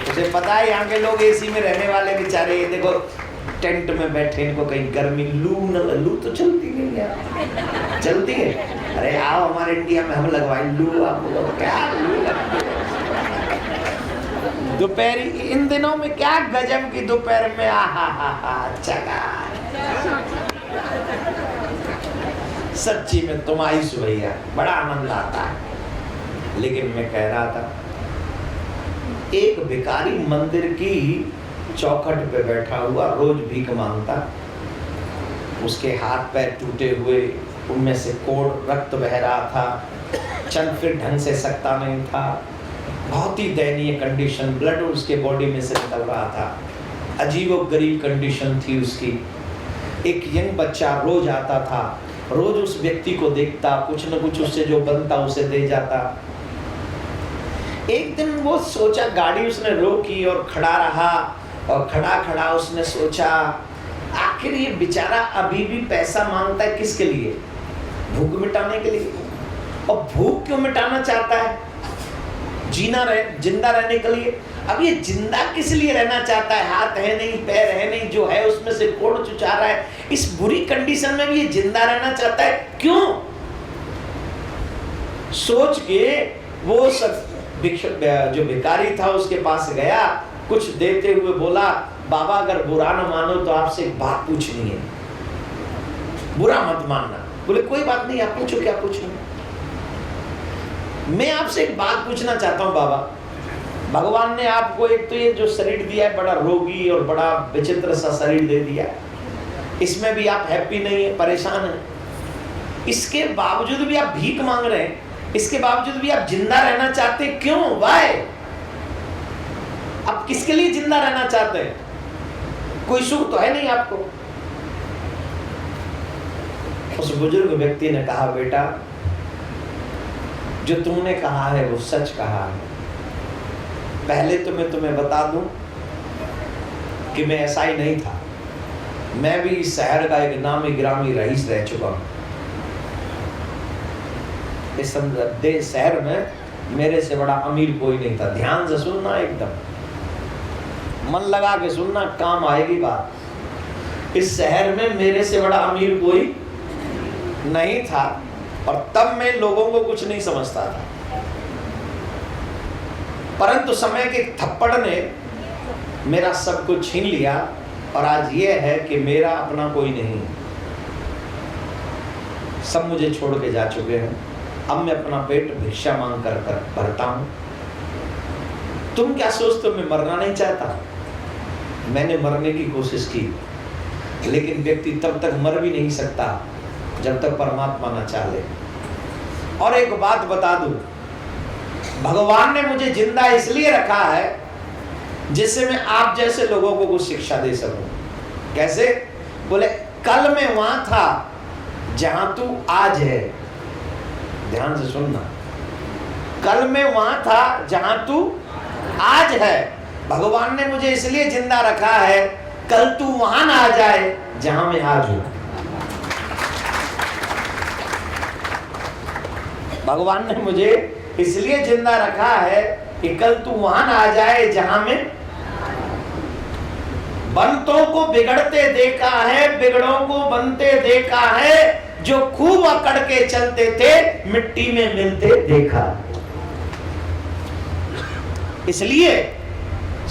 उसे पता है यहाँ के लोग एसी में रहने वाले बेचारे, ये देखो टेंट में बैठे, इनको कहीं गर्मी लू न, लू तो चलती नहीं है, चलती है। अरे आओ हमारे इंडिया में हम लगवाए लू, आप लोग क्या लू लगती है। दोपहर इन दिनों में क्या गजब की दोपहर में चका। सच्ची में तुम आई सुबैया, बड़ा आनंद आता है। लेकिन मैं कह रहा था, एक भिखारी मंदिर की चौखट पे बैठा हुआ रोज भीख मांगता, उसके हाथ पैर टूटे हुए, उनमें से कोड़ रक्त बह रहा था, चल फिर ढंग से सकता नहीं था, बहुत ही दयनीय कंडीशन, ब्लड उसके बॉडी में से निकल रहा था, अजीबोगरीब कंडीशन थी उसकी। एक यंग बच्चा रोज आता था, रोज उस व्यक्ति को देखता, कुछ न कुछ उससे जो बनता उसे दे जाता। एक दिन वो सोचा, गाड़ी उसने रोकी और खड़ा रहा, और खड़ा खड़ा उसने सोचा आखिर ये बेचारा अभी भी पैसा मांगता है किसके लिए? भूख मिटाने के लिए। और भूख क्यों मिटाना चाहता है? जिंदा रहने के लिए। अब ये जिंदा किस लिए रहना चाहता है? हाथ है नहीं, पैर है नहीं, जो है उसमें से कोड़ चुचा रहा है। इस बुरी कंडीशन में भी ये जिंदा रहना चाहता है, क्यों? सोच के वो सब जो भिखारी था उसके पास गया, कुछ देते हुए बोला, बाबा अगर बुरा न मानो तो आपसे एक बात पूछनी है, बुरा मत मानना। बोले कोई बात नहीं, आप पूछो, क्या पूछना? मैं आपसे एक बात पूछना चाहता हूं बाबा, भगवान ने आपको एक तो ये जो शरीर दिया है, बड़ा रोगी और बड़ा विचित्र सा शरीर दे दिया है, इसमें भी आप हैप्पी नहीं है, परेशान है, इसके बावजूद भी आप भीख मांग रहे हैं, इसके बावजूद भी आप जिंदा रहना चाहते हैं, क्यों? वाई? आप किसके लिए जिंदा रहना चाहते हैं? कोई सुख तो है नहीं आपको। उस बुजुर्ग व्यक्ति ने कहा, बेटा जो तुमने कहा है वो सच कहा है। पहले तो मैं तुम्हें बता दूं कि मैं ऐसा ही नहीं था, मैं भी इस शहर का एक नामी ग्रामी रईस रह चुका हूं। इस शहर में मेरे से बड़ा अमीर कोई नहीं था। ध्यान से सुनना, एकदम मन लगा के सुनना, काम आएगी बात। इस शहर में मेरे से बड़ा अमीर कोई नहीं था, और तब मैं लोगों को कुछ नहीं समझता था। परंतु समय के थप्पड़ ने मेरा सब कुछ छीन लिया, और आज ये है कि मेरा अपना कोई नहीं, सब मुझे छोड़ के जा चुके हैं। अब मैं अपना पेट भिक्षा मांग कर भरता हूं। तुम क्या सोचते हो मैं मरना नहीं चाहता? मैंने मरने की कोशिश की, लेकिन व्यक्ति तब तक मर भी नहीं सकता जब तक परमात्मा ना चाहे। और एक बात बता दूं, भगवान ने मुझे जिंदा इसलिए रखा है जिससे मैं आप जैसे लोगों को कुछ शिक्षा दे सकूं। कैसे? बोले कल मैं वहां था जहां तू आज है। ध्यान से सुनना, कल मैं वहां था जहां तू आज है। भगवान ने मुझे इसलिए जिंदा रखा है, कल तू वहां ना आ जाए जहां मैं आज हूं। भगवान ने मुझे इसलिए जिंदा रखा है कि कल तू वहां ना आ जाए जहां में। बनतों को बिगड़ते देखा है, बिगड़ों को बनते देखा है, जो खूब अकड़ के चलते थे मिट्टी में मिलते देखा। इसलिए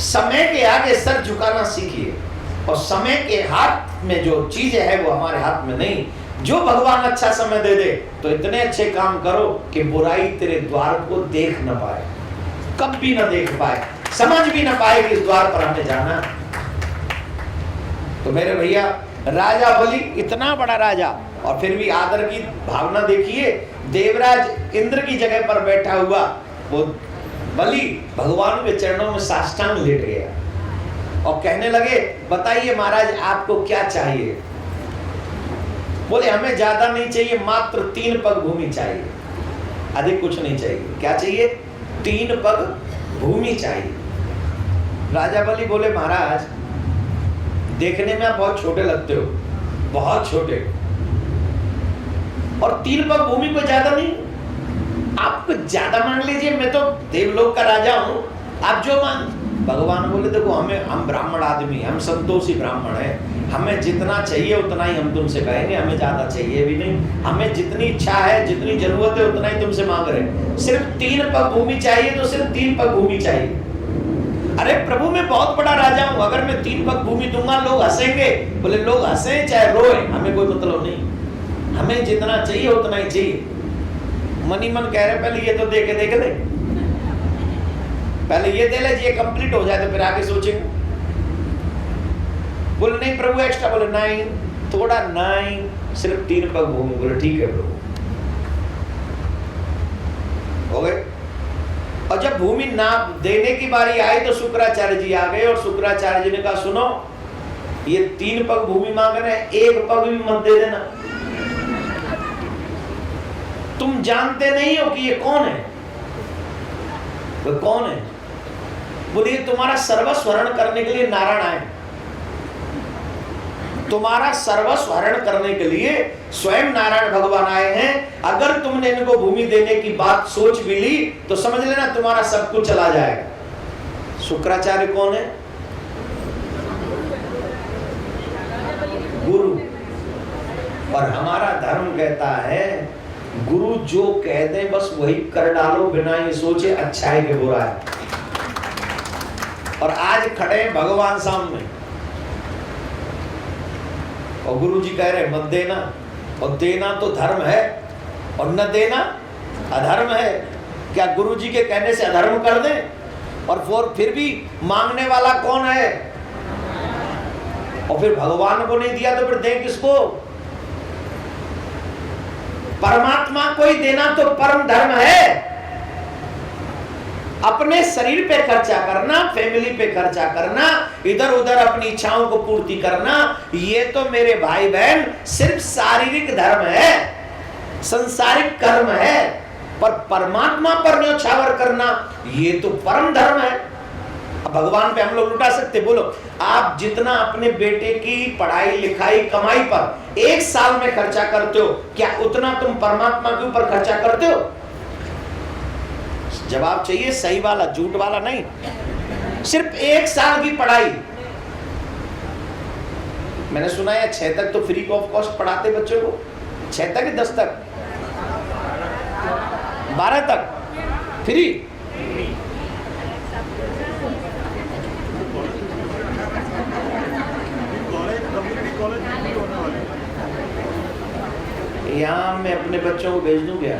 समय के आगे सर झुकाना सीखिए, और समय के हाथ में जो चीजें है वो हमारे हाथ में नहीं। जो भगवान अच्छा समय दे दे तो इतने अच्छे काम करो कि बुराई तेरे द्वार को देख न पाए, कब भी न देख पाए, समझ भी न पाए कि इस द्वार पर हमें जाना। तो मेरे भैया, राजा बलि इतना बड़ा राजा, और फिर भी आदर की भावना देखिए। देवराज इंद्र की जगह पर बैठा हुआ वो बलि भगवान के चरणों में साष्टांग लेट गया और कहने लगे, बताइए महाराज आपको क्या चाहिए? बोले हमें ज्यादा नहीं चाहिए, मात्र 3 पग भूमि चाहिए, अधिक कुछ नहीं चाहिए। क्या चाहिए? 3 पग भूमि चाहिए। राजा बलि बोले, महाराज देखने में आप बहुत छोटे लगते हो, बहुत छोटे, और 3 पग भूमि को ज्यादा नहीं, आप कुछ ज्यादा मांग लीजिए, मैं तो देवलोक का राजा हूं, आप जो मांग। भगवान बोले, देखो हम ब्राह्मण आदमी, हम संतोषी ब्राह्मण हैं, हमें जितना चाहिए उतना ही हम तुमसे कहेंगे, हमें ज्यादा चाहिए भी नहीं, हमें जितनी इच्छा है, जितनी जरूरत है उतना ही तुमसे मांग रहे हैं। सिर्फ 3 पग भूमि चाहिए तो सिर्फ 3 पग भूमि चाहिए। अरे प्रभु मैं बहुत बड़ा राजा हूं, अगर मैं 3 पग भूमि दूंगा लोग हंसेंगे। बोले लोग हंसे चाहे रोए, हमें कोई मतलब नहीं, हमें जितना चाहिए उतना ही चाहिए। मनी मन कह रहे पहले ये तो देख ले, पहले ये दे ले, ये कंप्लीट हो जाए तो फिर आगे सोचेंगे। बोले नहीं प्रभु एक्स्ट्रा, बोले नहीं थोड़ा नहीं, सिर्फ 3 पग भूमि। बोले ठीक है प्रभु, हो गए। और जब भूमि ना देने की बारी आई तो शुक्राचार्य जी आ गए, और शुक्राचार्य जी ने कहा सुनो, ये 3 पग भूमि मांग रहे हैं, 1 पग भी मत दे देना। तुम जानते नहीं हो कि ये कौन है? वो कौन है? बोले ये तुम्हारा सर्वस्व हरण करने के लिए नारायण आए, तुम्हारा सर्वस्व हरण करने के लिए स्वयं नारायण भगवान आए हैं। अगर तुमने इनको भूमि देने की बात सोच भी ली तो समझ लेना तुम्हारा सब कुछ चला जाएगा। शुक्राचार्य कौन है? गुरु। और हमारा धर्म कहता है गुरु जो कह दे बस वही कर डालो, बिना ये सोचे अच्छा है कि बुरा है। और आज खड़े हैं भगवान सामने और गुरु जी कह रहे मत देना, और देना तो धर्म है और न देना अधर्म है। क्या गुरु जी के कहने से अधर्म कर दें? और फिर भी मांगने वाला कौन है? और फिर भगवान को नहीं दिया तो फिर दें किसको? परमात्मा को ही देना तो परम धर्म है। अपने शरीर पे खर्चा करना, फैमिली पे खर्चा करना, इधर उधर अपनी इच्छाओं को पूर्ति करना, ये तो मेरे भाई बहन सिर्फ शारीरिक धर्म है, संसारिक कर्म है। पर परमात्मा पर न्योछावर करना ये तो परम धर्म है। अब भगवान पे हम लोग लुटा सकते? बोलो, आप जितना अपने बेटे की पढ़ाई लिखाई कमाई पर 1 साल में खर्चा करते हो, क्या उतना तुम परमात्मा के ऊपर खर्चा करते हो? जवाब चाहिए सही वाला, झूठ वाला नहीं। सिर्फ 1 साल की पढ़ाई, मैंने सुना है 6 तक तो फ्री ऑफ कॉस्ट पढ़ाते बच्चों को। 6 तक 10 तक 12 तक फ्री। यहाँ मैं अपने बच्चों को भेज दूं क्या?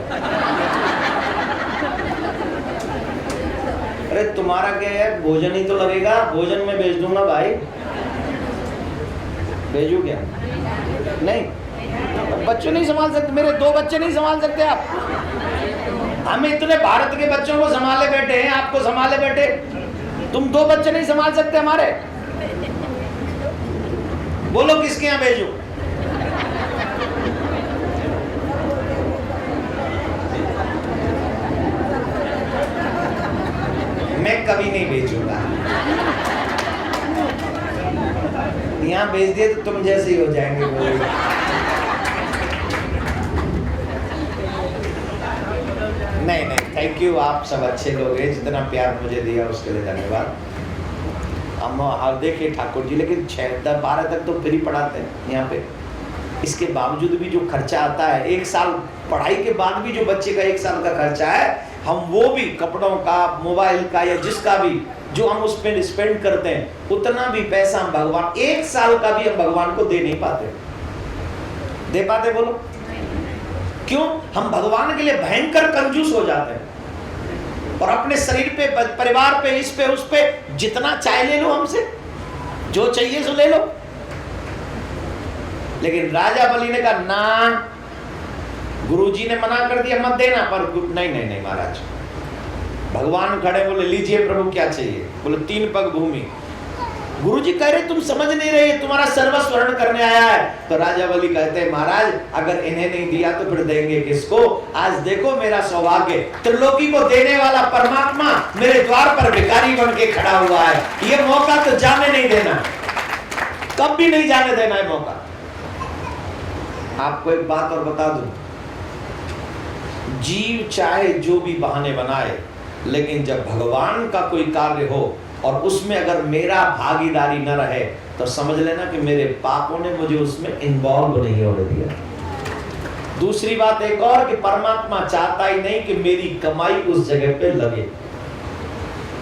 अरे तुम्हारा क्या है, भोजन ही तो लगेगा, भोजन में भेज दूंगा भाई, भेजू क्या? नहीं, बच्चों नहीं संभाल सकते, मेरे 2 बच्चे नहीं संभाल सकते आप। हम इतने भारत के बच्चों को संभाले बैठे हैं, आपको संभाले बैठे, तुम 2 बच्चे नहीं संभाल सकते हमारे। बोलो किसके यहाँ भेजू? मैं कभी नहीं भेजूंगा। यहाँ भेज दिए तो तुम जैसे ही हो जाएंगे। नहीं नहीं, थैंक यू, आप सब अच्छे लोग हैं, जितना प्यार मुझे दिया उसके लिए धन्यवाद। हम देखिए ठाकुर जी, लेकिन 6-12 तक तो फ्री पढ़ाते हैं यहाँ पे। इसके बावजूद भी जो खर्चा आता है, 1 साल पढ़ाई के बाद भी जो बच्चे का 1 साल का खर्चा है, हम वो भी कपड़ों का, मोबाइल का या जिसका भी जो हम उस पर स्पेंड करते हैं, उतना भी पैसा हम भगवान, 1 साल का भी हम भगवान को दे नहीं पाते। दे पाते बोलो? क्यों? हम भगवान के लिए भयंकर कंजूस हो जाते हैं और अपने शरीर पे, परिवार पे, इस पे, उस पे जितना चाहे ले लो, हमसे जो चाहिए सो ले लो। लेकिन राजा बलि ने कहा ना, गुरुजी ने मना कर दिया मत देना, पर नहीं नहीं नहीं महाराज। भगवान खड़े, बोले लीजिए प्रभु क्या चाहिए? बोले 3 पग भूमि। गुरुजी कह रहे तुम समझ नहीं रहे, तुम्हारा सर्वस्व हरण करने आया है। तो राजा बलि कहते हैं महाराज अगर इन्हें नहीं दिया तो फिर देंगे किसको? आज देखो मेरा सौभाग्य, त्रिलोकी को देने वाला परमात्मा मेरे द्वार पर भिखारी बन के खड़ा हुआ है। ये मौका तो जाने नहीं देना, कब भी नहीं जाने देना है मौका। आपको एक बात और बता दूं, जीव चाहे जो भी बहाने बनाए, लेकिन जब भगवान का कोई कार्य हो और उसमें अगर मेरा भागीदारी न रहे, तो समझ लेना कि मेरे पापों ने मुझे उसमें इन्वॉल्व नहीं होने दिया। दूसरी बात एक और, कि परमात्मा चाहता ही नहीं कि मेरी कमाई उस जगह पे लगे।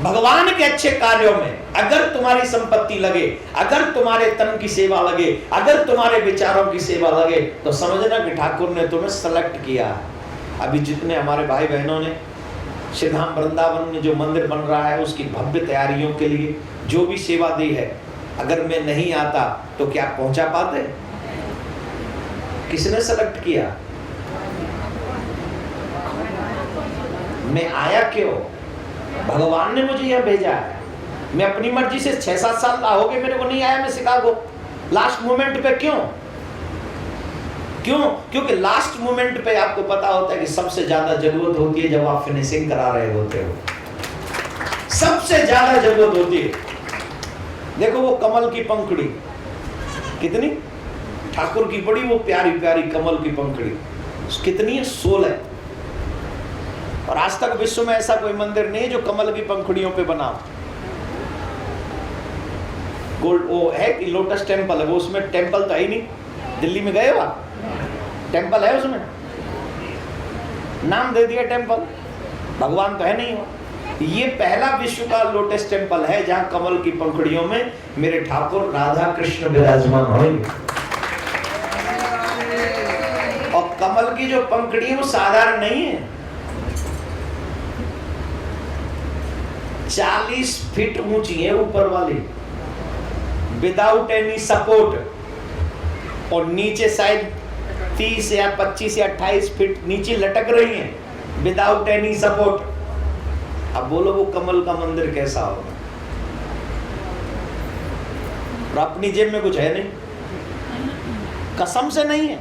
भगवान के अच्छे कार्यों में अगर तुम्हारी संपत्ति लगे, अगर तुम्हारे तन की सेवा लगे, अगर तुम्हारे विचारों की सेवा लगे, तो समझना कि ठाकुर ने तुम्हें सेलेक्ट किया। अभी जितने हमारे भाई बहनों ने श्री धाम वृंदावन में जो मंदिर बन रहा है, उसकी भव्य तैयारियों के लिए जो भी सेवा दी है, अगर मैं नहीं आता तो क्या पहुंचा पाते? किसने सेलेक्ट किया? मैं आया क्यों? भगवान ने मुझे यह भेजा है। मैं अपनी मर्जी से 6-7 साल हो गए मेरे को नहीं आया मैं शिकागो, लास्ट मोमेंट पे। क्यों? क्योंकि लास्ट मोमेंट पे आपको पता होता है कि सबसे ज्यादा जरूरत होती है जब आप फिनिशिंग करा रहे होते हो, सबसे ज्यादा जरूरत होती है। देखो वो कमल की पंखुड़ी कितनी, ठाकुर की बड़ी वो प्यारी प्यारी कमल की पंखुड़ी कितनी है, 16। और आज तक विश्व में ऐसा कोई मंदिर नहीं है जो कमल की पंखुड़ियों पे बना। गोल्ड वो है कि लोटस टेम्पल है, वो उसमें टेम्पल तो है ही नहीं। दिल्ली में गए हो आप? टेम्पल है उसमें, नाम दे दिया टेम्पल, भगवान तो है नहीं वो। ये पहला विश्व का लोटस टेम्पल है जहां कमल की पंखुड़ियों में मेरे ठाकुर राधा कृष्ण विराजमान होंगे। और कमल की जो पंखुड़ी है वो साधारण नहीं है, 40 फीट ऊंची है ऊपर वाली, विदाउट एनी सपोर्ट, और नीचे शायद 30 या 25 या 28 फीट नीचे लटक रही हैं विदाउट एनी सपोर्ट। अब बोलो वो कमल का मंदिर कैसा होगा? और अपनी जेब में कुछ है नहीं, कसम से नहीं है।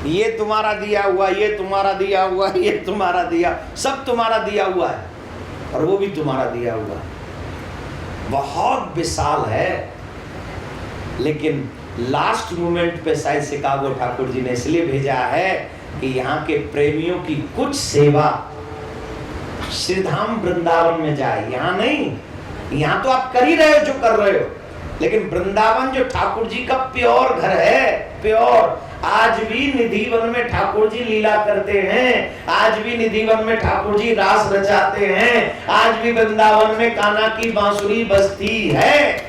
ये तुम्हारा दिया हुआ, ये तुम्हारा दिया हुआ, ये तुम्हारा दिया, सब तुम्हारा दिया हुआ है, और वो भी तुम्हारा दिया हुआ है। बहुत विशाल है। लेकिन लास्ट मोमेंट पे शायद शिकागो ठाकुर जी ने इसलिए भेजा है कि यहाँ के प्रेमियों की कुछ सेवा श्रीधाम वृंदावन में जाए। यहाँ नहीं, यहाँ तो आप कर ही रहे हो जो कर रहे हो, लेकिन वृंदावन जो ठाकुर जी का प्योर घर है, प्योर, आज भी निधिवन में ठाकुर जी लीला करते हैं, आज भी निधिवन में ठाकुर जी रास रचाते हैं, आज भी वृंदावन में कान्हा की बांसुरी बजती है,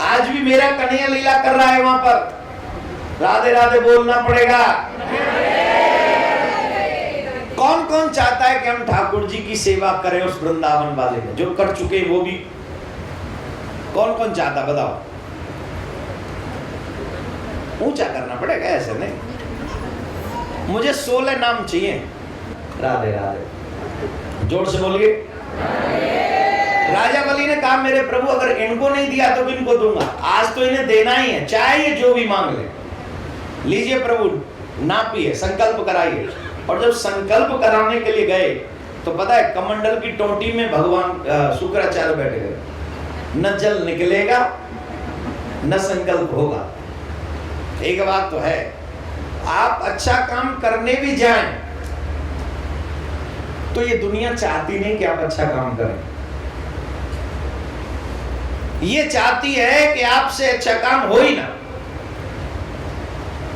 आज भी मेरा कन्हैया लीला कर रहा है वहां पर। राधे राधे बोलना पड़ेगा। कौन कौन चाहता है कि हम ठाकुर जी की सेवा करें उस वृंदावन वाले में, जो कर चुके वो भी? कौन कौन चाहता बताओ? ऊंचा करना पड़ेगा, ऐसे नहीं। मुझे 16 नाम चाहिए। राधे राधे, जोर से बोलिए। राजा बलि ने कहा मेरे प्रभु अगर इनको नहीं दिया तो किनको दूंगा? आज तो इन्हें देना ही है, चाहे ये जो भी मांग ले। लीजिए प्रभु, नापिए, संकल्प कराइए। और जब संकल्प कराने के लिए गए तो पता है कमंडल की टोटी में भगवान शुक्राचार्य बैठे गए। न जल निकलेगा न संकल्प होगा। एक बात तो है, आप अच्छा काम करने भी जाएं तो ये दुनिया चाहती नहीं कि आप अच्छा काम करें। ये चाहती है कि आपसे अच्छा काम हो ही ना।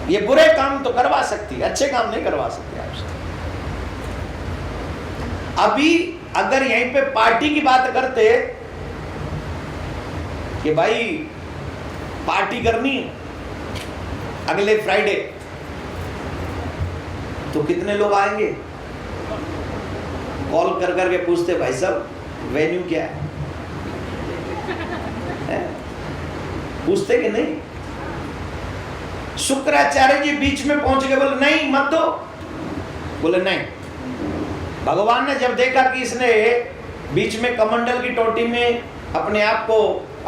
ये बुरे काम तो करवा सकती है, अच्छे काम नहीं करवा सकती आपसे। अभी अगर यहीं पे पार्टी की बात करते कि भाई पार्टी करनी है अगले फ्राइडे, तो कितने लोग आएंगे? कॉल कर करके पूछते भाई साहब वेन्यू क्या है? पूछते कि नहीं? शुक्राचार्य जी बीच में पहुंच गए, बोले नहीं मत दो। बोले नहीं। भगवान ने जब देखा कि इसने बीच में कमंडल की टोटी में अपने आप को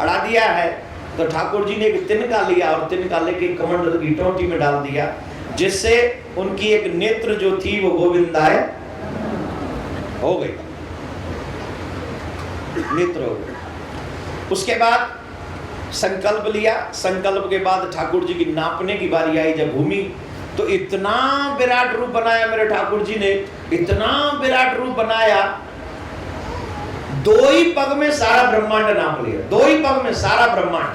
अड़ा दिया है, तो ठाकुर जी ने एक तिनका लिया और तिनका लेके कमंडल की टोटी में डाल दिया, जिससे उनकी एक नेत्र जो थी वो गोविंदाय हो गई, नेत्र हो गई। उसके बाद संकल्प लिया। संकल्प के बाद ठाकुर जी की नापने की बारी आई जब भूमि, तो इतना विराट रूप बनाया मेरे ठाकुर जी ने, इतना विराट रूप बनाया, 2 ही पग में सारा ब्रह्मांड नाप लिया। 2 ही पग में सारा ब्रह्मांड।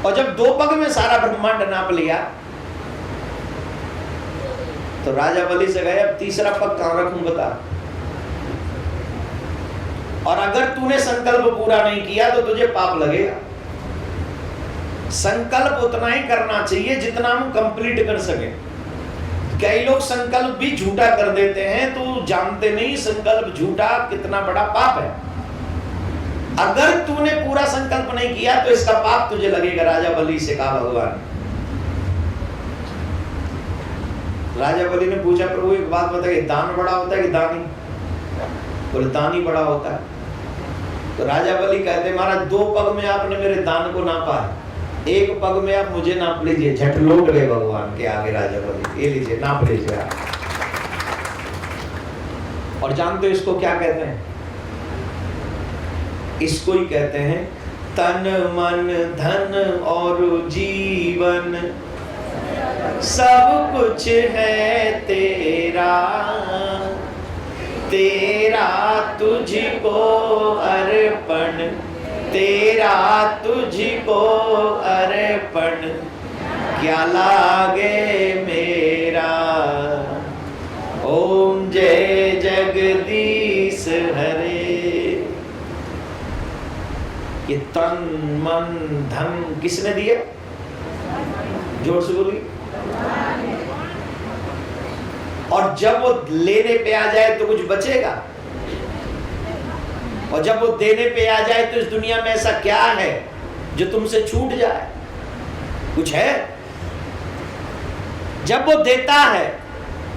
और जब 2 पग में सारा ब्रह्मांड नाप लिया, तो राजा बलि से गए अब तीसरा पग कहां रखूं बता। और अगर तूने संकल्प पूरा नहीं किया तो तुझे पाप लगेगा। संकल्प उतना ही करना चाहिए जितना हम कंप्लीट कर सके। कई लोग संकल्प भी झूठा कर देते हैं, तो जानते नहीं संकल्प झूठा कितना बड़ा पाप है। अगर तूने पूरा संकल्प नहीं किया तो इसका पाप तुझे लगेगा। राजा बलि से कहा भगवान। राजा बलि ने पूछा प्रभु एक बात बताइए, दान बड़ा होता है कि दानी? बोले दानी बड़ा होता है। तो राजा बलि कहते महाराज 2 पग में आपने मेरे दान को नापा है, 1 पग में आप मुझे नाप लीजिए। झट लौट गए भगवान के आगे राजा बलि, ये लीजिए नाप लीजिए आप। और जानते हो इसको क्या कहते हैं? इसको ही कहते हैं तन मन धन और जीवन सब कुछ है तेरा, तेरा तुझको अर्पण, तेरा तुझको अर्पण, क्या लागे मेरा। ओम जय जगदीश हरे। ये तन मन धन किसने दिए? जोर से बोलिए। और जब वो लेने पे आ जाए तो कुछ बचेगा, और जब वो देने पे आ जाए तो इस दुनिया में ऐसा क्या है जो तुमसे छूट जाए? कुछ है? जब वो देता है,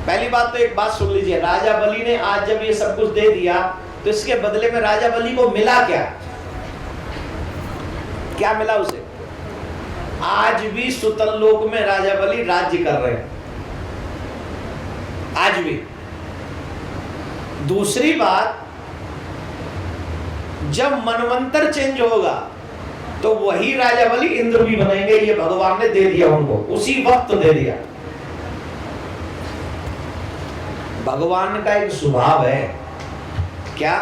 पहली बात तो एक बात सुन लीजिए, राजा बलि ने आज जब ये सब कुछ दे दिया तो इसके बदले में राजा बलि को मिला क्या? क्या मिला उसे? आज भी सुतल लोक में राजा बलि राज्य कर रहे हैं, आज भी। दूसरी बात, जब मनवंतर चेंज होगा तो वही राजा बलि इंद्र भी बनेंगे। ये भगवान ने दे दिया उनको, उसी वक्त दे दिया। भगवान का एक स्वभाव है, क्या?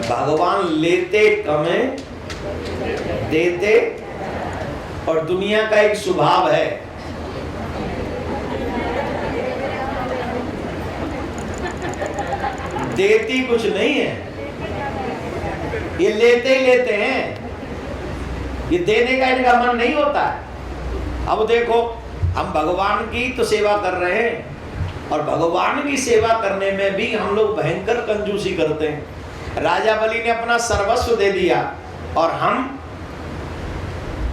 भगवान लेते कम है, देते। और दुनिया का एक स्वभाव है, देती कुछ नहीं है, ये लेते ही लेते हैं। ये देने का इनका मन नहीं होता है। अब देखो, हम भगवान की तो सेवा कर रहे हैं, और भगवान की सेवा करने में भी हम लोग भयंकर कंजूसी करते हैं। राजा बलि ने अपना सर्वस्व दे दिया, और हम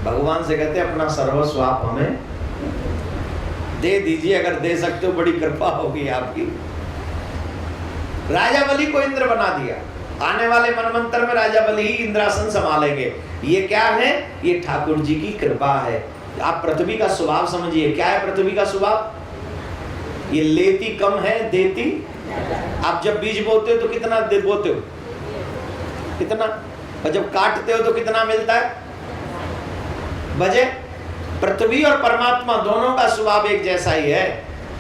भगवान से कहते हैं अपना सर्वस्व आप हमें दे दीजिए, अगर दे सकते हो बड़ी कृपा होगी आपकी। राजा बलि को इंद्र बना दिया। आने वाले मनवंतर में राजा बलि ही इंद्रासन संभालेंगे। ये क्या है? ये ठाकुर जी की कृपा है। आप पृथ्वी का स्वभाव समझिए, क्या है पृथ्वी का स्वभाव? ये लेती कम है, देती। आप जब बीज बोते हो तो कितना बोते हो? कितना? और जब काटते हो तो कितना मिलता है? बजे। पृथ्वी और परमात्मा दोनों का स्वभाव एक जैसा ही है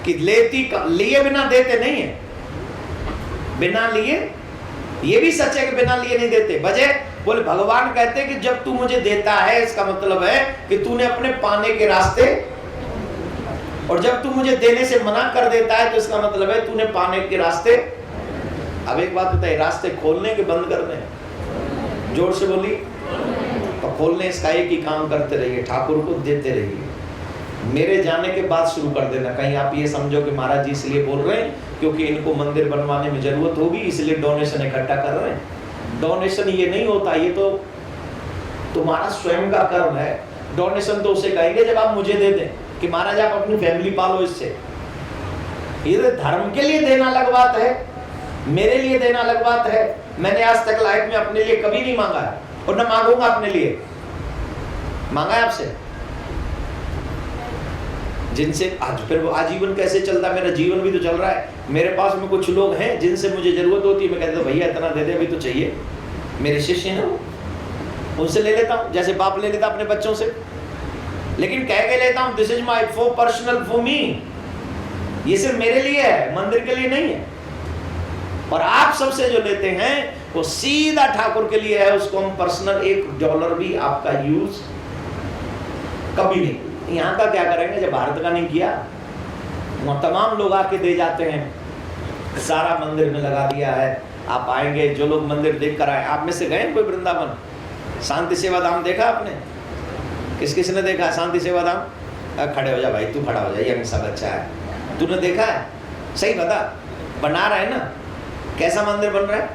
कि लेती लिए बिना देते नहीं है, बिना लिए। ये भी सच है कि बिना लिए नहीं देते। बजे बोले भगवान कहते हैं कि जब तू मुझे देता है इसका मतलब है कि तूने अपने पाने के रास्ते, और जब तू मुझे देने से मना कर देता है तो इसका मतलब है तूने पाने के रास्ते। अब एक बात बताइए, रास्ते खोलने के बंद करने? जोर से बोली। तो खोलने इसका एक ही काम करते रहिए, ठाकुर को देते रहिए। मेरे जाने के बाद शुरू कर देना। कहीं आप ये समझो कि महाराज जी इसलिए बोल रहे हैं क्योंकि इनको मंदिर बनवाने में जरूरत होगी इसलिए डोनेशन इकट्ठा कर रहे हैं। डोनेशन ये नहीं होता, ये तो तुम्हारा स्वयं का कर्म है। डोनेशन तो उसे कहेंगे जब आप मुझे दे दें कि महाराज आप अपनी फैमिली पालो इससे। ये तो धर्म के लिए देना अलग बात है, मेरे लिए देना अलग बात है। मैंने आज तक लाइफ में अपने लिए कभी नहीं मांगा है और न मांगूंगा अपने लिए। मांगा है आपसे? जिनसे आज फिर वो आजीवन कैसे चलता, मेरा जीवन भी तो चल रहा है। मेरे पास में कुछ लोग हैं जिनसे मुझे जरूरत होती है, मैं कहता हूँ भैया इतना दे दे अभी तो चाहिए। मेरे शिष्य हैं वो, उनसे ले लेता हूँ जैसे बाप ले लेता अपने बच्चों से, लेकिन कह के लेता हूँ this is my for personal for me. ये सिर्फ मेरे लिए है, मंदिर के लिए नहीं है। और आप सबसे जो लेते हैं वो सीधा ठाकुर के लिए है, उसको हम पर्सनल $1 भी आपका यूज कभी नहीं। यहाँ का क्या करेंगे जब भारत का नहीं किया? वहाँ तमाम लोग आके दे जाते हैं, सारा मंदिर में लगा दिया है। आप आएंगे, जो लोग मंदिर देख कर आए, आप में से गए कोई वृंदावन शांति सेवा धाम देखा आपने? किस किस ने देखा शांति सेवा धाम? खड़े हो जा भाई, तू खड़ा हो जा, ये सब अच्छा है। तूने देखा है? सही बता, बना रहा है ना? कैसा मंदिर बन रहा है?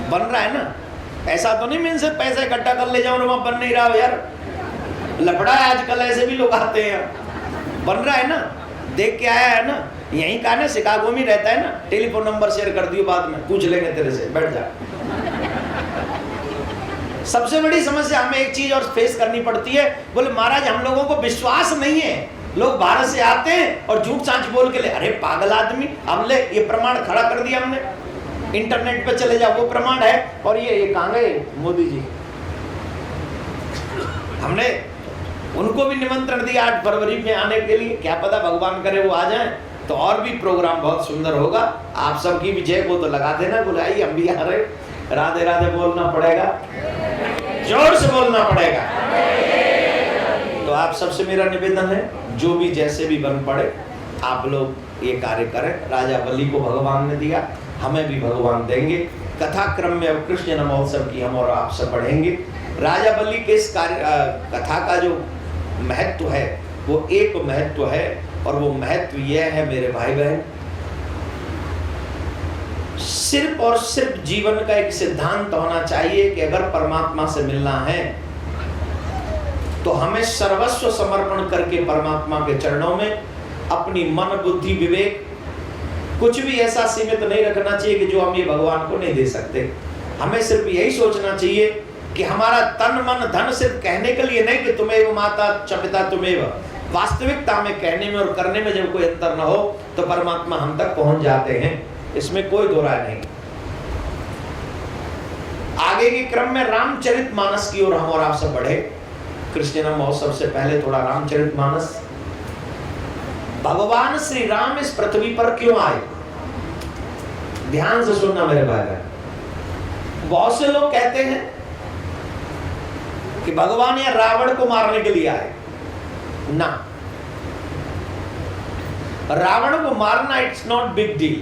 बन रहा है ना? ऐसा तो नहीं मैं इनसे पैसा इकट्ठा कर ले जाऊं, वहां बन नहीं रहा हो यार। लफड़ा है आजकल, ऐसे भी लोग आते हैं। बन रहा है ना? देख के आया है ना? यहीं का ना, शिकागो में रहता है ना। टेलीफोन नंबर शेयर कर दियो, बाद में पूछ लेंगे तेरे से, बैठ जा। सबसे बड़ी समस्या हमें एक चीज और फेस करनी पड़ती है, बोले महाराज हम लोगों को विश्वास नहीं है। लोग भारत से आते हैं और झूठ सांच बोल के ले, अरे पागल आदमी, हमने ये प्रमाण खड़ा कर दिया, हमने इंटरनेट पे चले जाओ वो प्रमाण है। और ये कहाँ गए मोदी जी? हमने उनको भी निमंत्रण दिया 8 फरवरी में आने के लिए, क्या पता भगवान करे वो आ जाएं तो और भी प्रोग्राम बहुत सुंदर होगा। आप सबकी भी जय को तो लगा देना, बुलाइए, हम भी आ रहे। राधे राधे बोलना पड़ेगा, जोर से बोलना पड़ेगा। तो आप सबसे मेरा निवेदन है, जो भी जैसे भी बन पड़े आप लोग ये कार्य करें। राजा बलि को भगवान ने दिया, हमें भी भगवान देंगे। कथा क्रम में अब कृष्ण जन्म महोत्सव की हम और आप सब पढ़ेंगे। राजा बलि के इस कथा का जो महत्व है वो एक महत्व है, और वो महत्व यह है मेरे भाई बहन, सिर्फ और सिर्फ जीवन का एक सिद्धांत होना चाहिए कि अगर परमात्मा से मिलना है तो हमें सर्वस्व समर्पण करके परमात्मा के चरणों में अपनी मन बुद्धि विवेक कुछ भी ऐसा सीमित नहीं रखना चाहिए कि जो हम ये भगवान को नहीं दे सकते। हमें सिर्फ यही सोचना चाहिए कि हमारा तन मन धन सिर्फ कहने के लिए नहीं कि तुम्हें माता च पिता तुम्हें, वास्तविकता में कहने में और करने में जब कोई अंतर न हो तो परमात्मा हम तक पहुंच जाते हैं, इसमें कोई दो राय नहीं। आगे के क्रम में रामचरितमानस की ओर हम और आप सब बढ़े। कृष्ण जन्म महोत्सव से पहले थोड़ा रामचरितमानस। भगवान श्री राम इस पृथ्वी पर क्यों आए? ध्यान से सुनना मेरे भाई। बहुत से लोग कहते हैं कि भगवान या रावण को मारने के लिए आए। ना, रावण को मारना इट्स नॉट बिग डील।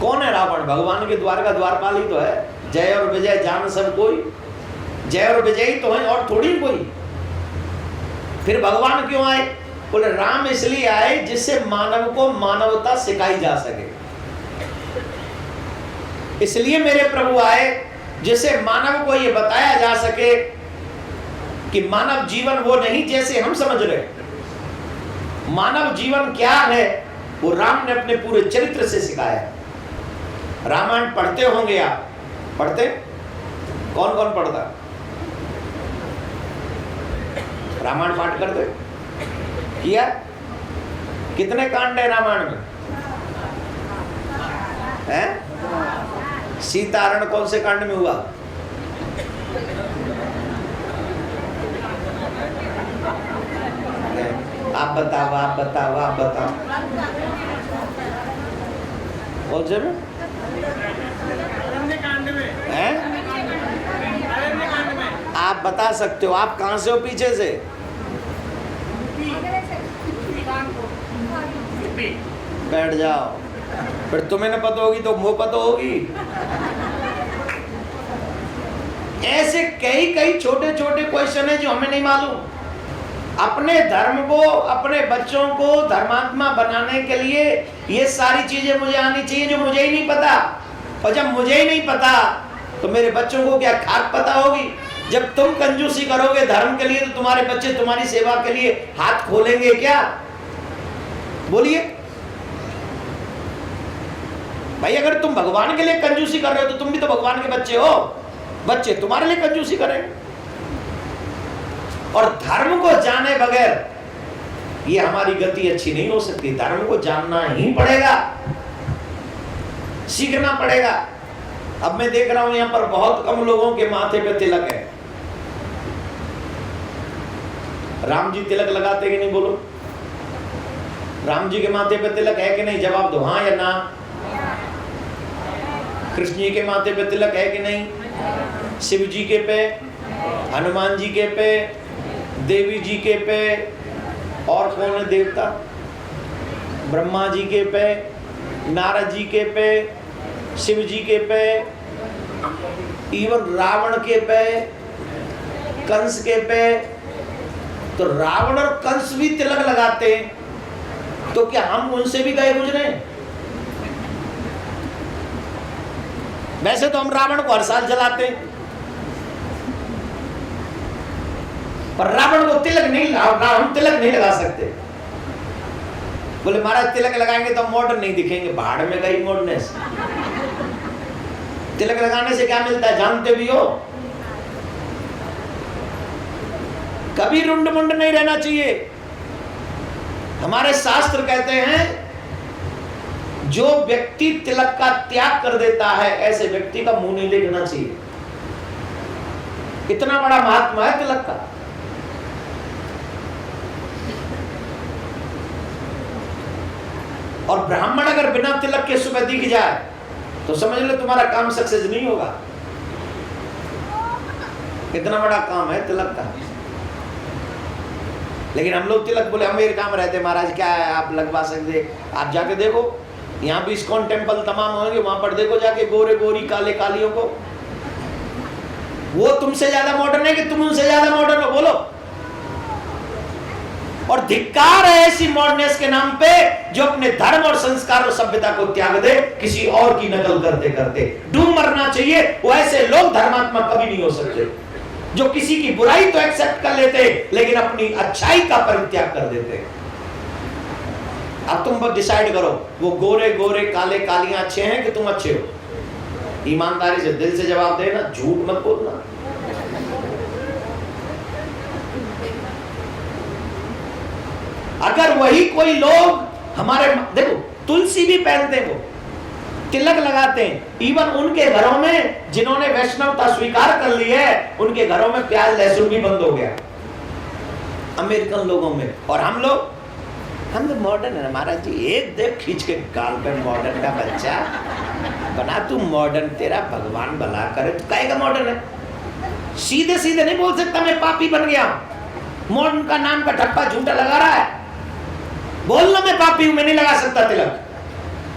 कौन है रावण? भगवान के द्वार का द्वारपाल ही तो है। जय और विजय जान सब कोई, जय और विजय ही तो है और थोड़ी कोई। फिर भगवान क्यों आए? बोले राम इसलिए आए जिससे मानव को मानवता सिखाई जा सके। इसलिए मेरे प्रभु आए जिससे मानव को यह बताया जा सके कि मानव जीवन वो नहीं जैसे हम समझ रहे। मानव जीवन क्या है वो राम ने अपने पूरे चरित्र से सिखाया। रामायण पढ़ते होंगे आप? पढ़ते? कौन कौन पढ़ता? रामायण पाठ करते? किया? कितने कांड है रामायण में? हैं? सीताहरण कौन से कांड में हुआ? आप बताओ, आप बताओ, आप बताओ। कौन से में? आप बता सकते हो। आप कहां से हो? पीछे से। बैठ जाओ, फिर तुम्हें न पता होगी तो मुंह पता होगी। ऐसे कई कई छोटे छोटे क्वेश्चन है जो हमें नहीं मालूम। अपने धर्म को, अपने बच्चों को धर्मात्मा बनाने के लिए ये सारी चीजें मुझे आनी चाहिए जो मुझे ही नहीं पता। और जब मुझे ही नहीं पता तो मेरे बच्चों को क्या खाक पता होगी? जब तुम कंजूसी करोगे धर्म के लिए तो तुम्हारे बच्चे तुम्हारी सेवा के लिए हाथ खोलेंगे क्या? बोलिए भाई, अगर तुम भगवान के लिए कंजूसी कर रहे हो तो तुम भी तो भगवान के बच्चे हो। बच्चे तुम्हारे लिए कंजूसी करेंगे। और धर्म को जाने बगैर ये हमारी गति अच्छी नहीं हो सकती। धर्म को जानना ही पड़ेगा, सीखना पड़ेगा। अब मैं देख रहा हूं यहां पर बहुत कम लोगों के माथे पे तिलक है। राम जी तिलक लगाते कि नहीं? बोलो, राम जी के माथे पे तिलक है कि नहीं? जवाब दो, हाँ या ना। कृष्ण जी के माथे पे तिलक है कि नहीं? शिव जी के पे, हनुमान जी के पे, देवी जी के पे, और कौन है देवता? ब्रह्मा जी के पे, नारद जी के पे, शिव जी के पे, इवन रावण के पे, कंस के पे। तो रावण और कंस भी तिलक लगाते हैं, तो क्या हम उनसे भी गए गुजरे? वैसे तो हम रावण को हर साल जलाते हैं, पर रावण को तिलक नहीं, हम तिलक नहीं लगा सकते। बोले महाराज तिलक लगाएंगे तो हम मॉडर्न नहीं दिखेंगे। भाड़ में गई मॉडर्नेस। तिलक लगाने से क्या मिलता है जानते भी हो? कभी रुंड मुंड नहीं रहना चाहिए। हमारे शास्त्र कहते हैं जो व्यक्ति तिलक का त्याग कर देता है ऐसे व्यक्ति का मुंह नहीं देखना चाहिए। इतना बड़ा महात्मा है तिलक का। और ब्राह्मण अगर बिना तिलक के सुबह दिख जाए तो समझ लो तुम्हारा काम सक्सेस नहीं होगा। इतना बड़ा काम है तिलक का। लेकिन हम लोग तिलक बोले अमेरिका में रहते, महाराज क्या है आप लगवा सकते? आप जाके देखो, यहाँ भी इस्कॉन टेम्पल तमाम होंगे, वहां पर देखो जाके गोरे गोरी काले कालियों को। वो तुमसे ज्यादा मॉडर्न है कि तुम उनसे ज्यादा मॉडर्न हो? बोलो। और धिक्कार है ऐसी मॉडर्नेस के नाम पे जो अपने धर्म और संस्कार और सभ्यता को त्याग दे किसी और की नकल करते करते। डूब मरना चाहिए। वो ऐसे लोग धर्मात्मा कभी नहीं हो सकते जो किसी की बुराई तो एक्सेप्ट कर लेते लेकिन अपनी अच्छाई का परित्याग कर देते। अब तुम डिसाइड करो, वो गोरे गोरे काले कालियां अच्छे हैं कि तुम अच्छे हो? ईमानदारी से दिल से जवाब देना, झूठ मत बोलना। अगर वही कोई लोग हमारे, देखो तुलसी भी पहनते हैं, वो तिलक लगाते हैं, इवन उनके घरों में जिन्होंने वैष्णवता स्वीकार कर ली है उनके घरों में प्याज लहसुन भी बंद हो गया अमेरिकन लोगों में। और हम लोग तो मॉडर्न है महाराज जी। एक देख खींच के गाल पे मॉडर्न का बच्चा बना, तू मॉडर्न, तेरा भगवान भला करे। तू कहेगा मॉडर्न है? सीधे सीधे नहीं बोल सकता मैं पापी बन गया। मॉडर्न का नाम का ठप्पा झूठा लगा रहा है। बोलना मैं पापी हूं, मैं नहीं लगा सकता तिलक,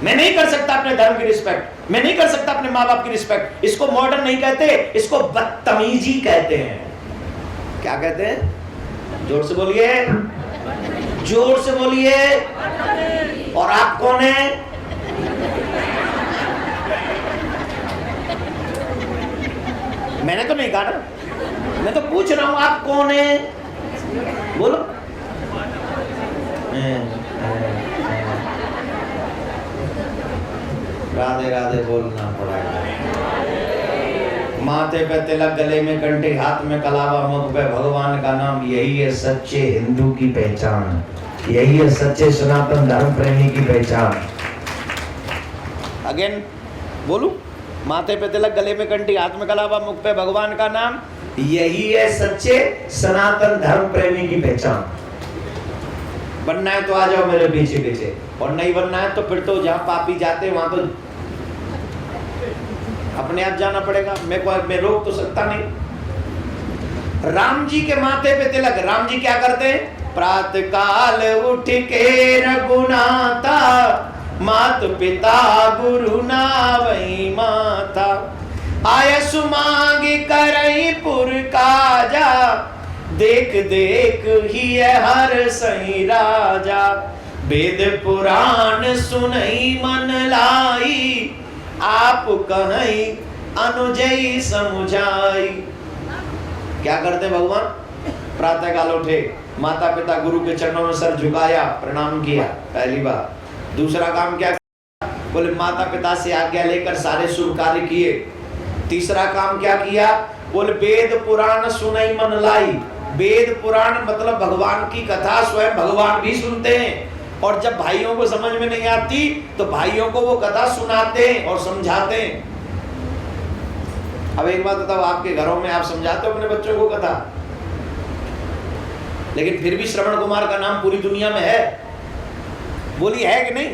मैं नहीं कर सकता अपने धर्म की रिस्पेक्ट, मैं नहीं कर सकता अपने माँ बाप की रिस्पेक्ट। इसको मॉडर्न नहीं कहते, इसको बदतमीजी कहते हैं। क्या कहते हैं? जोर से बोलिए, जोर से बोलिए। और आप कौन है? मैंने तो नहीं कहा ना, मैं तो पूछ रहा हूं आप कौन है? बोलो। राधे राधे बोलना पड़ेगा। माथे पे तिलक, गले में कंठी, हाथ में कलावा, मुख पे भगवान का नाम, यही है सच्चे हिंदू की पहचान, यही है सच्चे सनातन धर्म प्रेमी की पहचान। अगेन बोलूं, माथे पे तिलक, गले में कंठी, हाथ में कलावा, मुख पे भगवान का नाम, यही है सच्चे सनातन धर्म प्रेमी की पहचान। बनना है तो आ जाओ मेरे पीछे पीछे, और नहीं बनना है तो फिर तो जहां पापी जाते वहां तो अपने आप जाना पड़ेगा। मैं रोक तो सकता नहीं। राम जी के माथे पे तिलक। राम जी क्या करते हैं? प्रातः काल उठ के रघुनाथा, मात पिता गुरु नावई माता, आयसु मांग करई पुर काजा, देख देख ही हर सही राजा, वेद पुराण सुनई मन लाई, आप कहीं अनुजई समुझाई। क्या करते भगवान? प्रातः काल उठे, माता पिता गुरु के चरणों में सर झुकाया, प्रणाम किया, पहली बार। दूसरा काम क्या? बोले माता पिता से आज्ञा लेकर सारे शुभ कार्य किए। तीसरा काम क्या किया? बोले वेद पुराण सुनई मन लाई। वेद पुराण मतलब भगवान की कथा स्वयं भगवान भी सुनते हैं, और जब भाइयों को समझ में नहीं आती तो भाइयों को वो कथा सुनाते हैं और समझाते हैं। अब एक बात बताओ, आपके घरों में आप समझाते हो अपने बच्चों को कथा, लेकिन फिर भी श्रवण कुमार का नाम पूरी दुनिया में है। बोलिए है कि नहीं?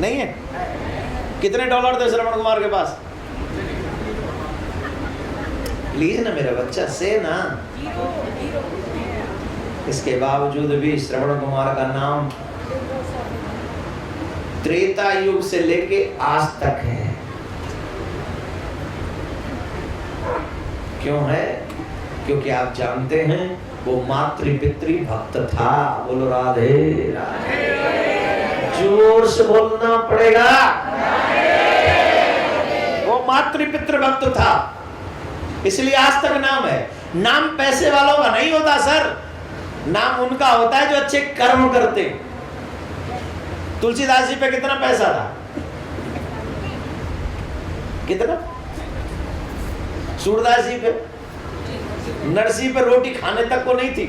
नहीं है? कितने डॉलर थे श्रवण कुमार के पास? प्लीज ना मेरा बच्चा से ना। इसके बावजूद भी श्रवण कुमार का नाम त्रेता युग से लेके आज तक है। क्यों है? क्योंकि आप जानते हैं वो मातृपितृ भक्त था। बोलो राधे राधे। जोर से बोलना पड़ेगा। वो मातृपितृ भक्त था, इसलिए आज तक नाम है। नाम पैसे वालों का नहीं होता सर, नाम उनका होता है जो अच्छे कर्म करते। तुलसीदास जी पे कितना पैसा था? कितना? सूरदास जी पे, नरसिंह पे रोटी खाने तक को नहीं थी।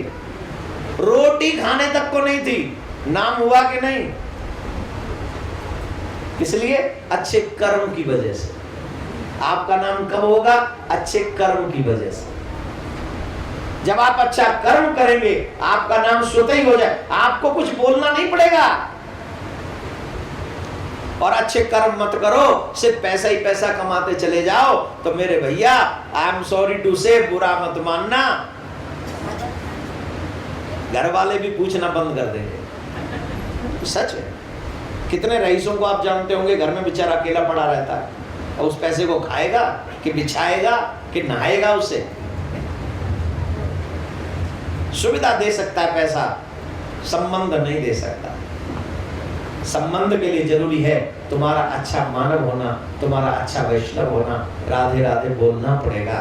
रोटी खाने तक को नहीं थी, नाम हुआ कि नहीं? इसलिए अच्छे कर्म की वजह से। आपका नाम कब होगा? अच्छे कर्म की वजह से। जब आप अच्छा कर्म करेंगे आपका नाम स्वतः ही हो जाए, आपको कुछ बोलना नहीं पड़ेगा। और अच्छे कर्म मत करो, सिर्फ पैसा ही पैसा कमाते चले जाओ, तो मेरे भैया आई एम सॉरी टू से, बुरा मत मानना, घर वाले भी पूछना बंद कर देंगे। तो सच है। कितने रईसों को आप जानते होंगे घर में बेचारा अकेला पड़ा रहता है, और उस पैसे को खाएगा कि बिछाएगा कि नहाएगा? उससे सुविधा दे सकता है पैसा, संबंध नहीं दे सकता। संबंध के लिए जरूरी है तुम्हारा अच्छा मानव होना, तुम्हारा अच्छा वैष्णव होना, राधे राधे बोलना पड़ेगा।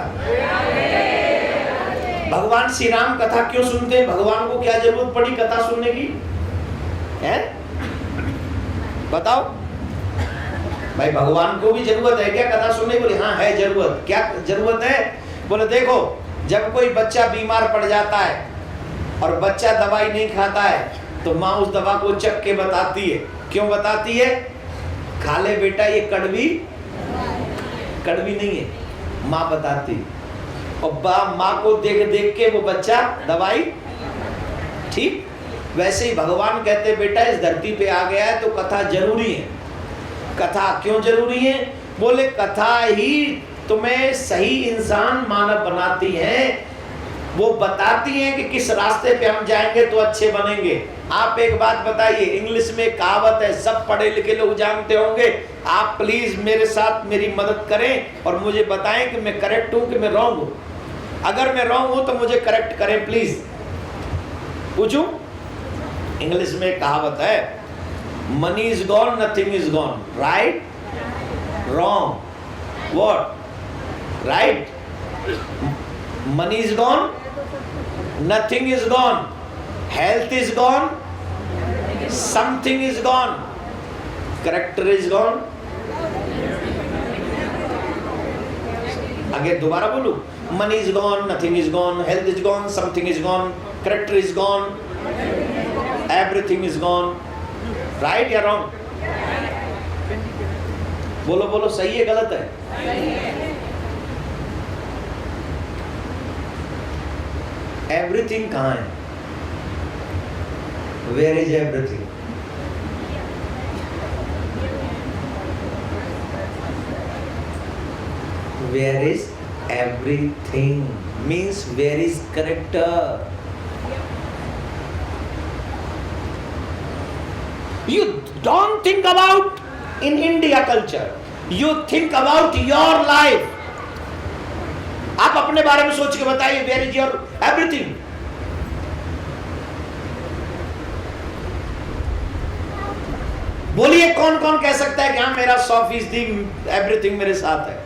भगवान श्री राम कथा क्यों सुनते हैं? भगवान को क्या जरूरत पड़ी कथा सुनने की? है? बताओ भाई, भगवान को भी जरूरत है क्या कथा सुनने? बोले हाँ है जरूरत। क्या जरूरत है? बोले देखो, जब कोई बच्चा बीमार पड़ जाता है और बच्चा दवाई नहीं खाता है, तो माँ उस दवा को चख के बताती है। क्यों बताती है? खा ले बेटा, ये कड़वी कड़वी नहीं है, माँ बताती। और माँ को देख देख के वो बच्चा दवाई। ठीक वैसे ही भगवान कहते बेटा इस धरती पे आ गया है तो कथा जरूरी है। कथा क्यों जरूरी है? बोले कथा ही तुम्हें सही इंसान मानव बनाती है। वो बताती हैं कि किस रास्ते पे हम जाएंगे तो अच्छे बनेंगे। आप एक बात बताइए, इंग्लिश में कहावत है, सब पढ़े लिखे लोग जानते होंगे। आप प्लीज मेरे साथ मेरी मदद करें और मुझे बताएं कि मैं करेक्ट हूं कि मैं रॉन्ग हूं। अगर मैं रॉन्ग हूं तो मुझे करेक्ट करें प्लीज। पूछूं? इंग्लिश में कहावत है, money is gone nothing is gone, right? Wrong? What? Right? Money is gone, nothing is gone, health is gone, something is gone, character is gone। आगे दोबारा बोलूं, money is gone, nothing is gone, health is gone, something is gone, character is gone, everything is gone, right या wrong? बोलो बोलो, सही है गलत है? एवरीथिंग कहाँ है? Where is everything? Where is everything means where is character? You don't think about in India culture, you think about your life. आप अपने बारे में सोच के बताइए, where is your everything? बोलिए कौन कौन कह सकता है कि हाँ मेरा 100% एवरीथिंग मेरे साथ है?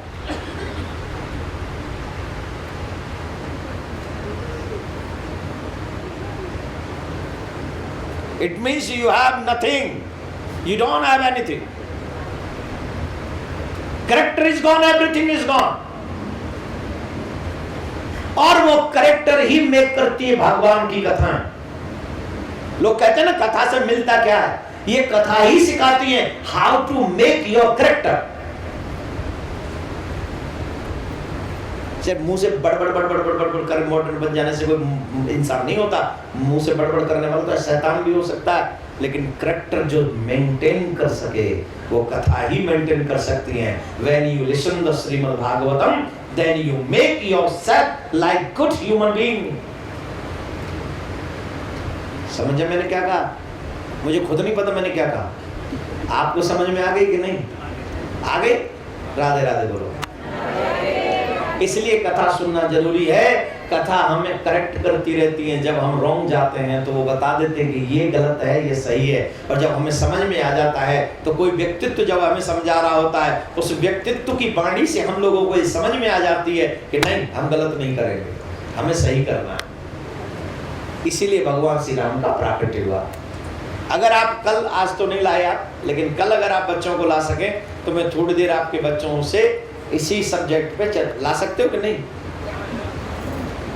It means you have nothing. You don't have anything. Character is gone, everything is gone. और वो करेक्टर ही मेक करती है भगवान की कथाएं। लोग कहते हैं ना कथा से मिलता क्या है, ये कथा ही सिखाती है how to make your character. सिर्फ मुंह से बड़बड़ बड़बड़ बड़बड़ कर मॉडर्न बन जाने से कोई इंसान नहीं होता। मुंह से बड़बड़ करने वाला तो शैतान भी हो सकता है, लेकिन करेक्टर जो मेंटेन कर सके वो कथा ही मेंटेन कर सकती है। When you listen the Srimad Bhagavatam, then you make yourself like good human being. समझे मैंने क्या कहा? मुझे खुद नहीं पता मैंने क्या कहा। आपको समझ में आ गई कि नहीं? आ गई? राधे राधे बोलो। इसलिए कथा सुनना जरूरी है। कथा हमें करेक्ट करती रहती है। जब हम रॉन्ग जाते हैं तो वो बता देते हैं कि ये गलत है, ये सही है। और जब हमें समझ में आ जाता है तो कोई व्यक्तित्व जब हमें समझा रहा होता है, उस व्यक्तित्व की वाणी से हम लोगों को ये समझ में आ जाती है कि नहीं, हम गलत नहीं करेंगे, हमें सही करना है। इसीलिए भगवान श्री राम का प्राकट्य हुआ। अगर आप कल, आज तो नहीं लाए आप, लेकिन कल अगर आप बच्चों को ला सके तो मैं थोड़ी देर आपके बच्चों से इसी सब्जेक्ट पे ला सकते हो कि नहीं,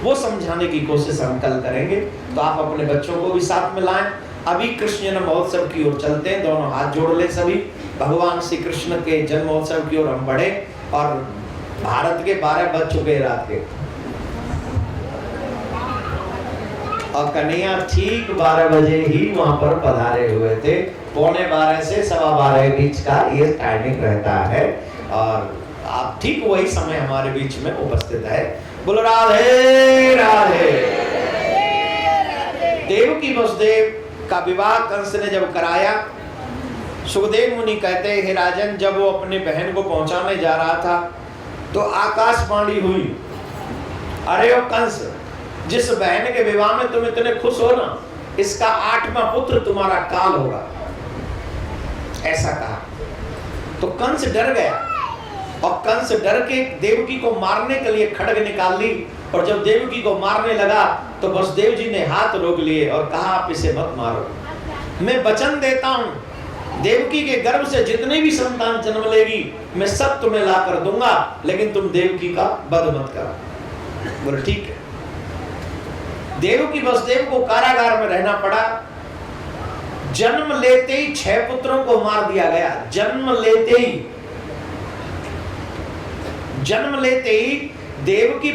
वो समझाने की कोशिश हम कल करेंगे। तो आप अपने बच्चों को भी साथ में लाएं। अभी कृष्ण जन्म महोत्सव की ओर चलते हैं, दोनों हाथ जोड़ ले सभी। भगवान श्री कृष्ण के जन्म महोत्सव की ओर हम बढ़े। और भारत के 12 बज चुके रात के, और कन्हैया ठीक 12 बजे ही वहां पर पधारे हुए थे। 11:15 से 12:15 के बीच का ये टाइमिंग रहता है, और आप ठीक वही समय हमारे बीच में उपस्थित है। बोलो राधे राधे। देवकी वसुदेव का विवाह कंस ने जब कराया, सुखदेव मुनि कहते हैं, हे राजन, जब वो अपने बहन को पहुंचाने जा रहा था तो आकाशवाणी हुई, अरे ओ कंस, जिस बहन के विवाह में तुम इतने खुश हो ना, इसका 8वां पुत्र तुम्हारा काल होगा, ऐसा कहा। तो कंस डर गया, और कंस डर के देवकी को मारने के लिए खड्ग निकाल ली। और जब देवकी को मारने लगा तो वसुदेव जी ने हाथ रोक लिए और कहा, आप इसे मत मारो, मैं वचन देता हूं देवकी के गर्भ से जितनी भी संतान जन्म लेगी मैं सब तुम्हें ला कर दूंगा, लेकिन तुम देवकी का वध मत करो। बोले ठीक है। देवकी वसुदेव को कारागार में रहना पड़ा। जन्म लेते ही 6 पुत्रों को मार दिया गया। जन्म लेते ही देवकी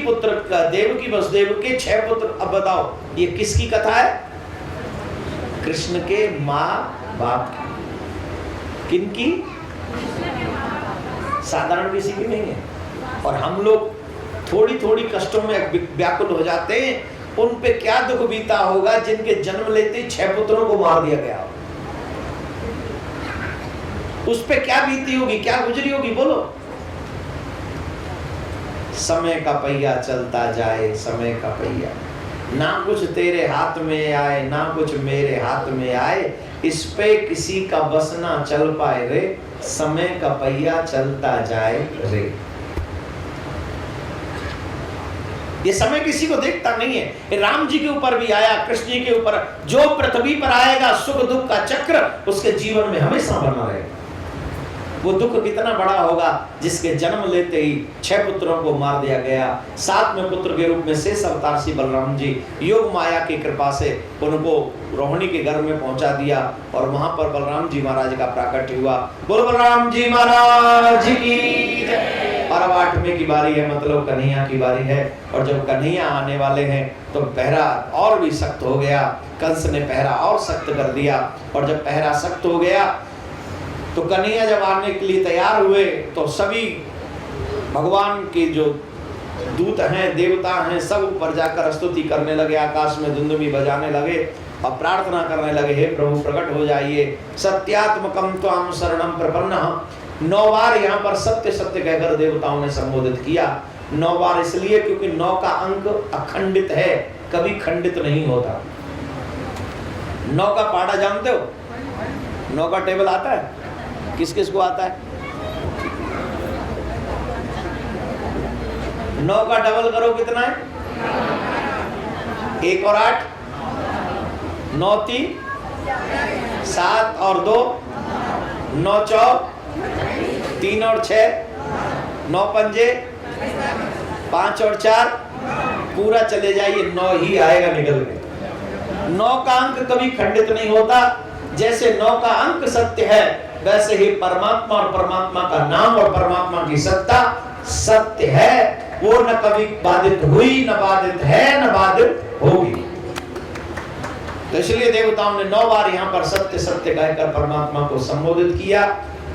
वसुदेव के 6 पुत्र। अब बताओ ये किसकी कथा है? कृष्ण के माँ बाप की। किनकी? साधारण किसी की नहीं है। और हम लोग थोड़ी थोड़ी कष्टों में व्याकुल हो जाते हैं। उन पे क्या दुख बीता होगा जिनके जन्म लेते ही 6 पुत्रों को मार दिया गया। उस पे क्या बीती होगी, क्या गुजरी होगी, बोलो। समय का पहिया चलता जाए, समय का पहिया, ना कुछ तेरे हाथ में आए ना कुछ मेरे हाथ में आए, इस पे किसी का बस ना चल पाए रे, समय का पहिया चलता जाए रे। ये समय किसी को देखता नहीं है। राम जी के ऊपर भी आया, कृष्ण जी के ऊपर, जो पृथ्वी पर आएगा सुख दुख का चक्र उसके जीवन में हमेशा बना रहेगा। वो दुख कितना बड़ा होगा जिसके जन्म लेते ही 6 पुत्रों को मार दिया गया। 7वें पुत्र के रूप में शेष अवतार श्री बलराम जी योग माया की कृपा से उनको रोहिणी के घर में पहुंचा दिया, और वहां पर बलराम जी महाराज का प्राकट्य हुआ। बोलो बलराम जी महाराज की जय। और अब 8वें की बारी है, मतलब कन्हैया की बारी है। और जब कन्हैया आने वाले हैं तो पहरा और भी सख्त हो गया। कंस ने पहरा और सख्त कर दिया, और जब पहरा सख्त हो गया तो कन्हैया जब आने के लिए तैयार हुए तो सभी भगवान के जो दूत हैं, देवता हैं, सब ऊपर जाकर स्तुति करने लगे, आकाश में धुंधुमी बजाने लगे और प्रार्थना करने लगे, हे प्रभु प्रकट हो जाइए। सत्यात्मकम त्वाम शरणम प्रपन्नः। 9 बार यहाँ पर सत्य सत्य कहकर देवताओं ने संबोधित किया। 9 बार इसलिए क्योंकि 9 का अंक अखंडित है, कभी खंडित नहीं होता। 9 का पाड़ा जानते हो? 9 का टेबल आता है? किस किस को आता है? 9 का डबल करो कितना है? 1 और 8 9 3 7 और 2 9 4 3 और 6 9 पंजे 5 और 4 पूरा चले जाइए 9 ही आएगा निकल के। 9 का अंक कभी खंडित नहीं होता। जैसे 9 का अंक सत्य है, वैसे ही परमात्मा और परमात्मा का नाम और परमात्मा की सत्ता सत्य है। वो न कभी बाधित हुई, न बाधित है, न बाधित होगी। तो इसलिए देवताओं ने 9 बार यहाँ पर सत्य सत्य कहकर परमात्मा को संबोधित किया।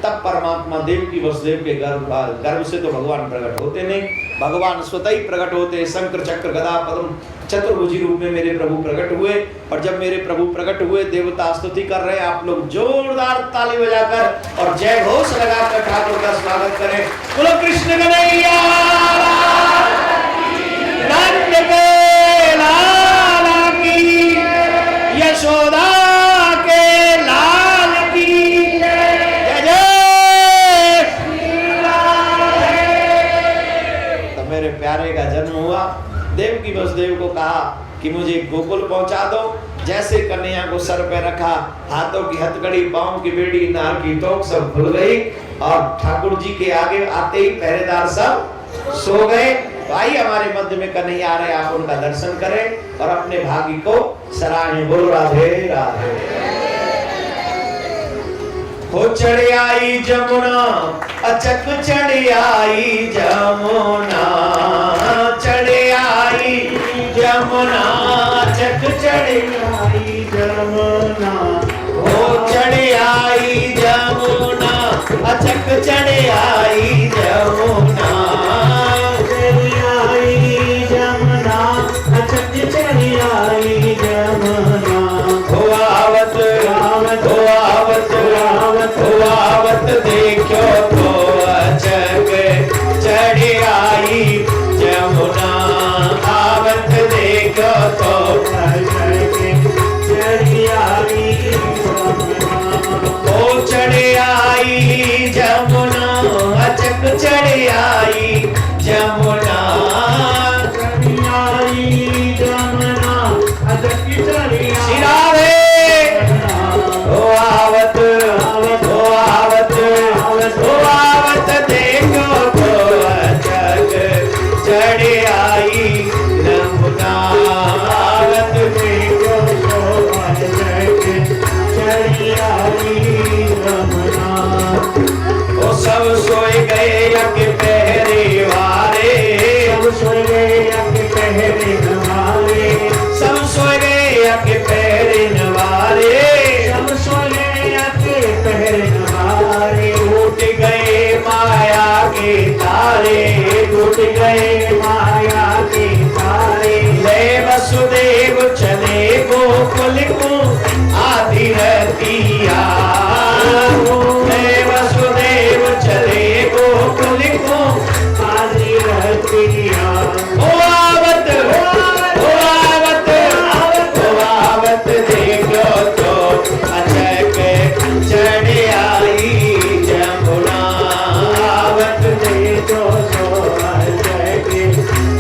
तब परमात्मा देव की वसुदेव के गर्भ से तो भगवान प्रकट होते नहीं, भगवान स्वतः ही प्रकट होते। शंकर चक्र गदा पद्म चतुर्भुजी रूप में मेरे प्रभु प्रकट हुए। और जब मेरे प्रभु प्रकट हुए, देवता स्तुति कर रहे हैं, आप लोग जोरदार ताली बजाकर और जय घोष लगाकर ठाकुर का स्वागत करें। बोलो कृष्ण कन्हैया नंद के लाल की, यशोदा के लाल की जय जय। तो मेरे प्यारे का जन्म हुआ। देव की वसुदेव को कहा कि मुझे गोकुल पहुंचा दो। जैसे कन्हैया को सर पे रखा, हाथों की हथकड़ी, पांव की बेड़ी, नार की तोक सब खुल गई और ठाकुर जी के आगे आते ही पहरेदार सब सो गए। तो आइए हमारे मध्य में कन्हैया आ रहे, आप उनका दर्शन करें और अपने भाग्य को सराहें। बोलो राधे राधे। हो चढ़ आई जमुना, अचक चढ़ आई जमुना, चढ़ आई जमुना, अचक चढ़ आई जमुना। हो चढ़ आई जमुना, अचक चढ़ आई जमुना, चढ़ आई जमुना, अचक चढ़ आई जमुना। हो आवत आवत हो आवत आवत हो आवत देखो तो अचक चढ़ आई जमुना, आवत देखो तो अचक चढ़ आई जमुना। ओ चढ़ आई जमुना, अचक चढ़ आई जमुना, चढ़ आई जमुना, अचक चढ़ आई। हो आवत आवत हो आवत आवत हो आवत देखो तो अचक चढ़ आई जमुना, आवत देखो तो अचक चढ़ आई जमुना। ओ सब सोए गए के पहरे वारे, सब सोए गए के पहरे नवारे, सब सोए गए के पहरे नवारे, सब सोए गए के पहरे नवारे। टूट गए माया के तारे, टूट गए माया के तारे। ले वसुदेव चले गोकुल को आधी रतिया, ले वसुदेव चले गोकुल को आधी रतिया। ओ आवत ओ आवत ओ आवत देखो तो अचक चढ़ आई जमुना, आवत देखो तो अचक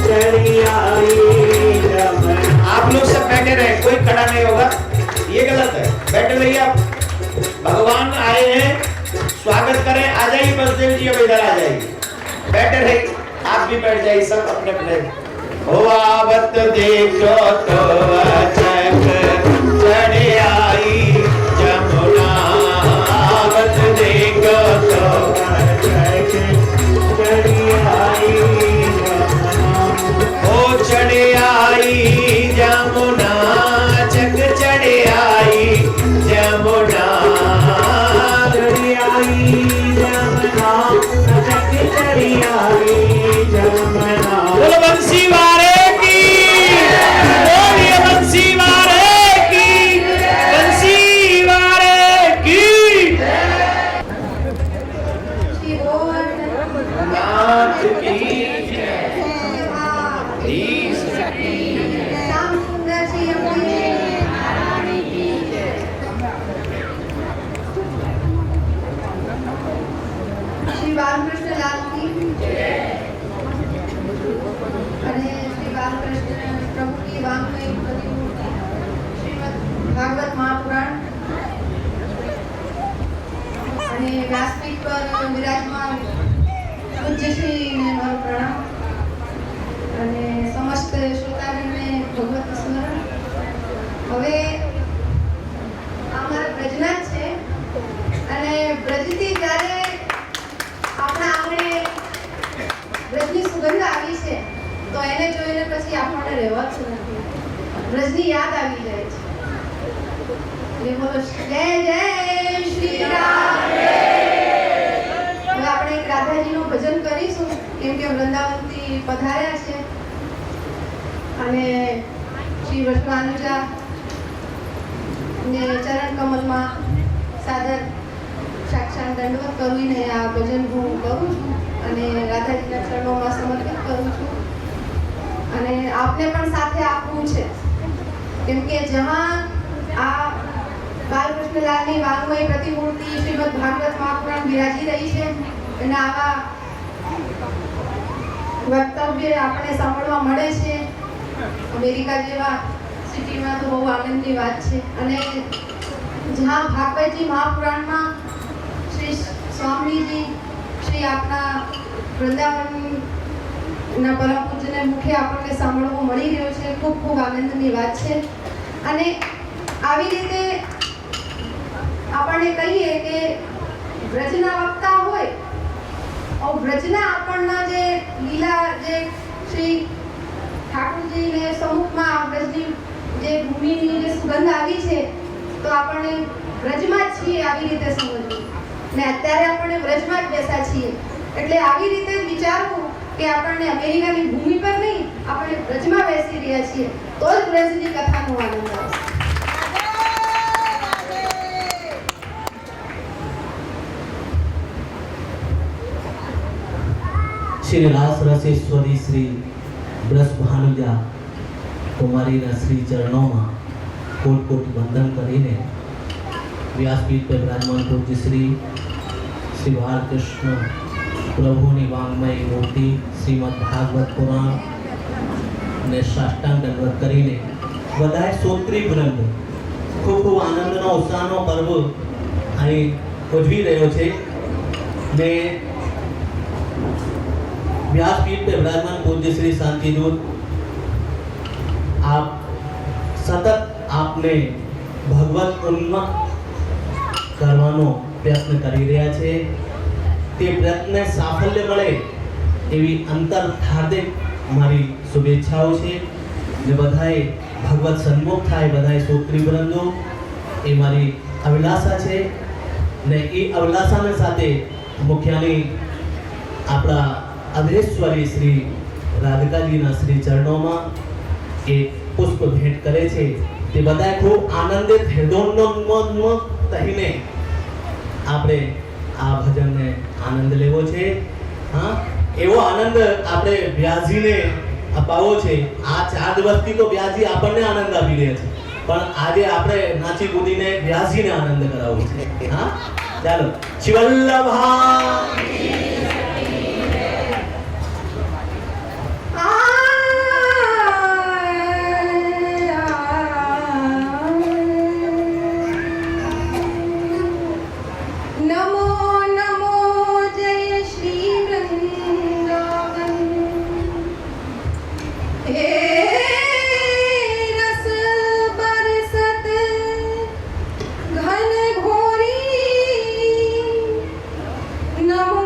चढ़ आई जमुना। आप लोग सब बैठे रहे, कोई खड़ा नहीं होगा, ये गलत है। बैठे रहिए आप, भगवान आए हैं, स्वागत करें। आ जाइए बसदेव जी, अब इधर आ जाइए, बैठे रहिए। आप भी बैठ जाइए सब अपने अपने। हो आवत देखो तो अचक चढ़ आई जमुना, आवत देखो तो अचक चढ़ आई जमुना। हो चढ़ आई जमुना, अचक चढ़ आई जमुना, चढ़ आई जमुना, अचक चढ़ आई जमुना। વ્યાસપીઠ પર વિરાજમાન પૂજ્યશ્રીને મારો પ્રણામ અને સમસ્ત શ્રોતાગણને ભગવત સ્મરણ. હવે અમારા બ્રજના જ છે અને બ્રજથી જ્યારે આપણા આંગણે બ્રજની સુગંધ આવી છે તો એને જોઈને પછી આપણને રહેવાતું નથી, બ્રજની યાદ આવી જાય છે. એટલે બોલો જય જય શ્રી રામ. હવે આપણે એક રાધાજીનું ભજન કરીશું કેમ કે વૃંદાવનથી પધાર્યા છે અને શ્રી વૈષ્ણવાનુજા ને ચરણ કમલમાં સાદર સાક્ષાત દંડવત કરીને આ ભજન હું કરું છું અને રાધાજીના ચરણોમાં સમર્પિત કરું છું અને આપને પણ સાથે આપવું છે કેમ કે જ્યાં આ બાલકૃષ્ણલાલની વાંગમય પ્રતિમૂર્તિ શ્રીમદ ભાગવત મહાપુરાણ બિરાજી રહી છે અને આવા વક્તવ્ય આપણે સાંભળવા મળે છે અમેરિકા જેવા સિટીમાં તો બહુ આનંદની વાત છે. અને જ્યાં ભાગવતજી મહાપુરાણમાં શ્રી સ્વામીજી શ્રી આપણા વૃંદાવનના પરમ પૂજ્યને મુખે આપણને સાંભળવું મળી રહ્યો છે, ખૂબ ખૂબ આનંદની વાત છે. અને આવી રીતે આપણને કહીએ કે વ્રજના વક્તા હોય વ્રજના આપણના જે લીલા જે શ્રી ઠાકોરજીને સમ્મુખમાં વ્રજની જે ભૂમિની જે સુગંધ આવી છે તો આપણને વ્રજમાં જ છીએ આવી રીતે સમજવું ને અત્યારે આપણે વ્રજમાં જ બેસા છીએ એટલે આવી રીતે વિચારવું કે આપણને અમેરિકાની ભૂમિ પર નહીં આપણે વ્રજમાં બેસી રહ્યા છીએ તો જ વ્રજની કથાનો આનંદ આવશે. श्री रास रसेश्वरी श्री ब्रज भानुजा कुमारीना श्री चरणों में कोट कोट वंदन करीने व्यासपीठ पर विराजमान पूज्य श्री श्री बालकृष्ण प्रभुनी वांगमय मूर्ति श्रीमद भागवत पुराण ने साष्टांग दंडवत करीने बधाए सोत्री वृंद खूब खूब आनंदनो उत्साहनो पर्व અહીં ઉજવી રહ્યો છે ને व्यासपीठ पे विराजमान पूज्य श्री शांतिदूत आप सतत आपने भगवत उन्मुख करવાનો પ્રયત્ન કરી રહ્યા છે. તે પ્રયત્નને સાફલ્ય મળે એવી અંતર હાર્દિક મારી શુભેચ્છાઓ છે ને બધાએ ભગવત સન્મુખ થાય બધાએ સોત્રી વૃંદો એ મારી અભિલાષા છે ને એ અભિલાષાને સાથે મુખ્યની આપણા अधेश्वरी श्री राधिकाजीना श्री चरणों में एक पुष्प भेंट करे छे ते बधाए खूब आनंदित हृदयोन्मोद थईने आपणे आ भजन ने आनंद लेवो छे. हाँ एवो आनंद आपणे व्यासजीने अपावो छे. आ 4 दिवसथी तो व्यासजी आपणने आनंद आपी रह्या छे पण आजे आपणे नाची कूदीने व्यासजीने आनंद करावવો છે. हाँ ચાલો શિવલ્લભા नमो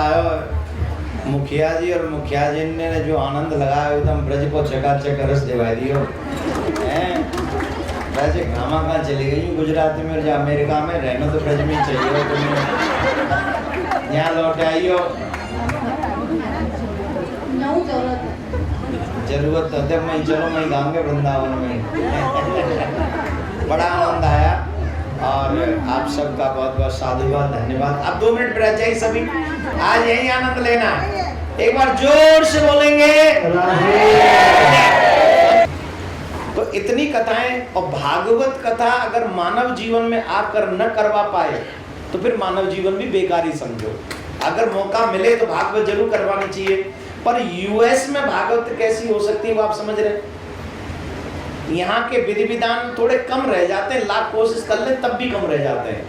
आयो मुखिया जी, और मुखिया जी ने जो आनंद लगाया एकदम ब्रज को चकाचक रस दिवा दियो हैं। वैसे गामा कहाँ चली गई गुजरात में, जो अमेरिका में रहना तो ब्रज में चाहिए तुम्हें, यहाँ लौट आई हो। नऊ जरूरत जरूरत है मैं चलो मैं गाँव के वृंदावन में बड़ा आनंद आया, और आप सबका बहुत बहुत साधुवाद, धन्यवाद। अब 2 मिनट रह जाइए सभी, आज यही आनंद लेना। एक बार जोर से बोलेंगे। तो इतनी कथाएं, और भागवत कथा अगर मानव जीवन में आकर न करवा पाए तो फिर मानव जीवन भी बेकार ही समझो। अगर मौका मिले तो भागवत जरूर करवानी चाहिए, पर यूएस में भागवत कैसी हो सकती है वो आप समझ रहे हैं। यहाँ के विधि विधान थोड़े कम रह जाते हैं, लाख कोशिश कर ले तब भी कम रह जाते हैं,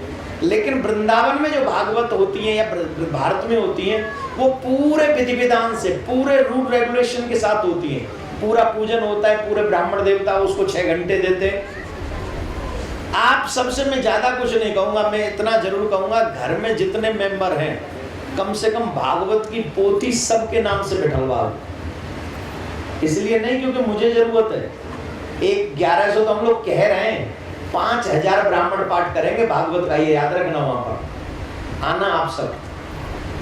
लेकिन वृंदावन में जो भागवत होती है या भारत में होती है वो पूरे विधि विधान से, पूरे रूल रेगुलेशन के साथ होती है। पूरा पूजन होता है, पूरे ब्राह्मण देवता उसको 6 घंटे देते हैं। आप सबसे मैं ज्यादा कुछ नहीं कहूंगा, मैं इतना जरूर कहूंगा घर में जितने मेंबर हैं कम से कम भागवत की पोथी सबके नाम से बिठलवाओ। इसलिए नहीं क्योंकि मुझे जरूरत है, 1100 तो हम लोग कह रहे हैं, 5000 ब्राह्मण पाठ करेंगे भागवत का, ये याद रखना। वहां पर आना आप सब।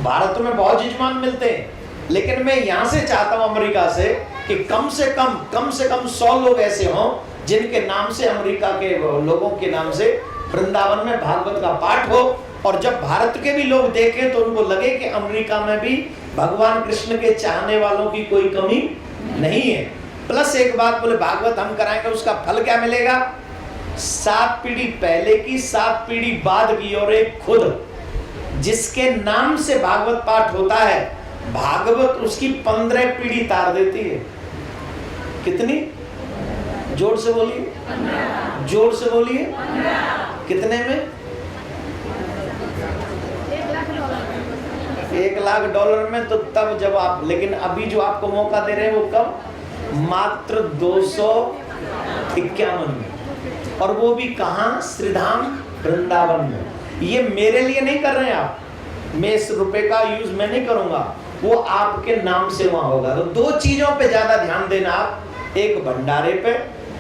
भारत में बहुत यजमान मिलते हैं, लेकिन मैं यहां से चाहता हूं अमेरिका से कि कम से कम 100 लोग ऐसे हों जिनके नाम से, अमेरिका के लोगों के नाम से वृंदावन में भागवत का पाठ हो, और जब भारत के भी लोग देखें तो उनको लगे कि अमेरिका में भी भगवान कृष्ण के चाहने वालों की कोई कमी नहीं है। प्लस एक बात बोले, भागवत हम कराएंगे उसका फल क्या मिलेगा? 7 पीढ़ी पहले की, 7 पीढ़ी बाद की, और एक खुद जिसके नाम से भागवत पाठ होता है, भागवत उसकी 15 पीढ़ी तार देती है। कितनी? जोर से बोलिए, जोर से बोलिए। कितने में? $1,00,000 में। तो तब जब आप, लेकिन अभी जो आपको मौका दे रहे हैं वो कब? मात्र 251 में, और वो भी कहाँ? श्रीधाम वृंदावन में। ये मेरे लिए नहीं कर रहे हैं आप, मैं इस रुपए का यूज मैं नहीं करूंगा, वो आपके नाम से वहां होगा। तो 2 चीजों पे ज्यादा ध्यान देना आप, एक भंडारे पे,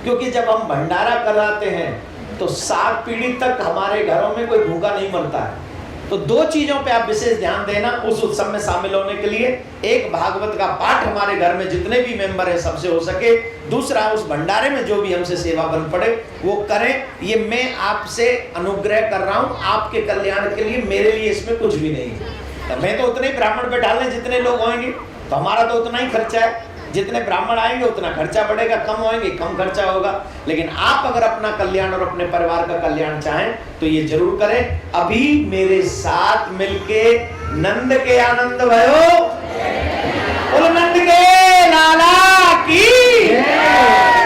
क्योंकि जब हम भंडारा कराते हैं तो 7 पीढ़ी तक हमारे घरों में कोई भूखा नहीं मरता है। तो 2 चीजों पे आप विशेष ध्यान देना उस उत्सव में शामिल होने के लिए। एक, भागवत का पाठ हमारे घर में जितने भी मेंबर हैं सबसे हो सके। दूसरा, उस भंडारे में जो भी हमसे सेवा बन पड़े वो करें। ये मैं आपसे अनुग्रह कर रहा हूं आपके कल्याण के लिए, मेरे लिए इसमें कुछ भी नहीं है। तो मैं तो उतने ही ब्राह्मण बैठा लें जितने लोग होंगे, तो हमारा तो उतना ही खर्चा है। जितने ब्राह्मण आएंगे उतना खर्चा बढ़ेगा, कम होंगे कम खर्चा होगा। लेकिन आप अगर अपना कल्याण और अपने परिवार का कल्याण चाहें तो ये जरूर करें। अभी मेरे साथ मिलके नंद के आनंद भयो, बोलो नंद के लाला की।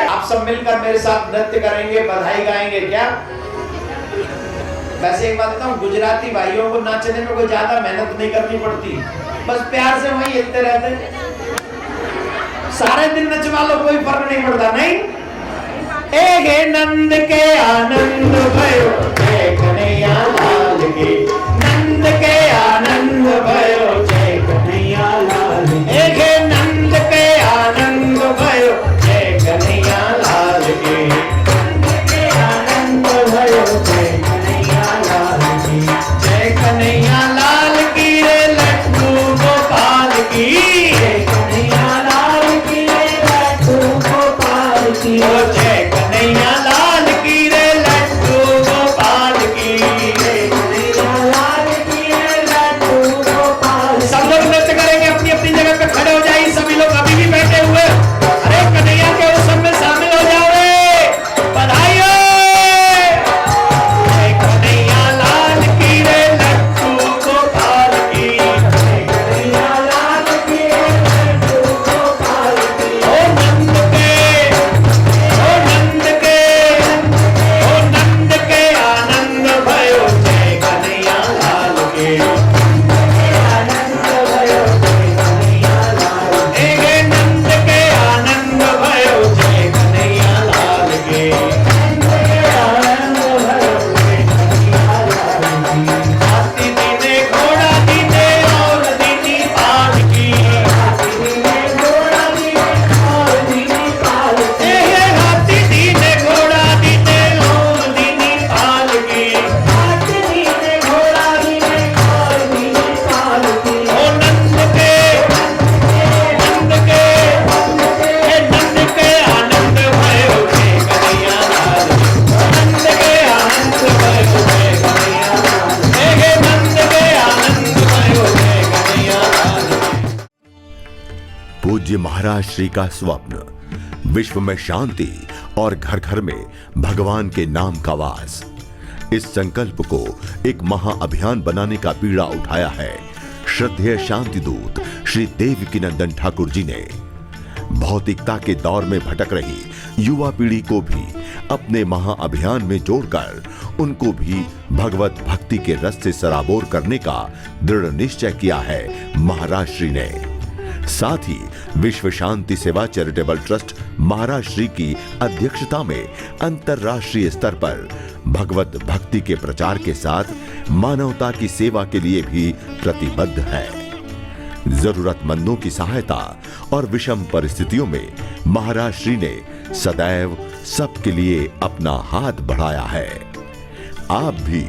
आप सब मिलकर मेरे साथ नृत्य करेंगे, बधाई गाएंगे क्या? वैसे एक बात बताऊं, गुजराती भाइयों को नाचने में कोई ज्यादा मेहनत नहीं करनी पड़ती, बस प्यार से वहीं हिलते रहते, सारे दिन नचवा लो, कोई फर्क नहीं पड़ता। नहीं, एक नंद के आनंद भयो, जय कन्हैया लाल की। नंद के आनंद भयो, जय कन्हैया लाल की। एक नंद के आनंद भयो, जय कन्हैया लाल की। नंद के आनंद भयो, जय कन्हैया लाल की। जय कन्हैया लाल की रे लड्डू गोपाल की। जय कन्हैया लाल की रे लड्डू गोपाल की। जय कन्हैया लाल की रे लड्डू गोपाल की। जय कन्हैया लाल की रे लड्डू गोपाल पूज्य महाराज श्री का स्वप्न विश्व में शांति और घर घर में भगवान के नाम का वास, इस संकल्प को एक महाअभियान बनाने का बीड़ा उठाया है श्रद्धेय शांति दूत श्री देवकीनंदन ठाकुर जी ने। भौतिकता के दौर में भटक रही युवा पीढ़ी को भी अपने महाअभियान में जोड़कर उनको भी भगवत भक्ति के रस से सराबोर करने का दृढ़ निश्चय किया है महाराज श्री ने। साथ ही विश्व शांति सेवा चैरिटेबल ट्रस्ट महाराज श्री की अध्यक्षता में अंतर्राष्ट्रीय स्तर पर भगवत भक्ति के प्रचार के साथ मानवता की सेवा के लिए भी प्रतिबद्ध है। जरूरतमंदों की सहायता और विषम परिस्थितियों में महाराज श्री ने सदैव सबके लिए अपना हाथ बढ़ाया है। आप भी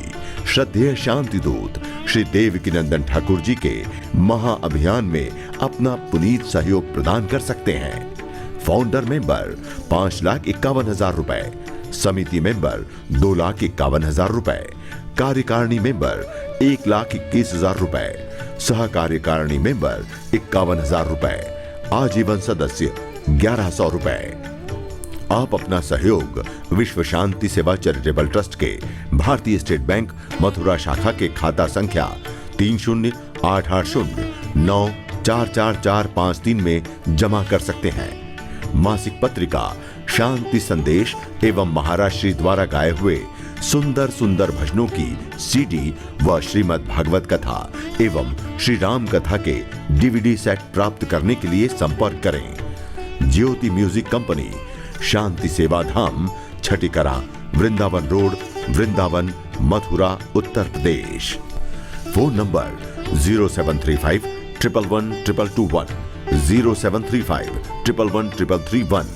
श्रद्धेय शांति दूत श्री देवकीनंदन ठाकुर जी के महाअभियान में अपना पुनीत सहयोग प्रदान कर सकते हैं। फाउंडर मेंबर 5,51,000 रुपए, समिति मेंबर 2,51,000 रुपए, कार्यकारिणी मेंबर 1,21,000 रुपए, सह कार्यकारिणी मेंबर 51,000 रुपए, आजीवन सदस्य 1,100 रुपए। आप अपना सहयोग विश्व शांति सेवा चैरिटेबल ट्रस्ट के भारतीय स्टेट बैंक मथुरा शाखा के खाता संख्या 308809444453 में जमा कर सकते हैं। मासिक पत्रिका शांति संदेश एवं महाराज श्री द्वारा गाए हुए सुंदर सुंदर भजनों की सीडी व श्रीमद् भागवत कथा एवं श्री राम कथा के डीवीडी सेट प्राप्त करने के लिए संपर्क करें। ज्योति music company, Shanti Seva Dham, Chhatikara, Vrindavan road, Vrindavan, Mathura, Uttar Pradesh. Phone number 0735 111 221, 0735 111 331।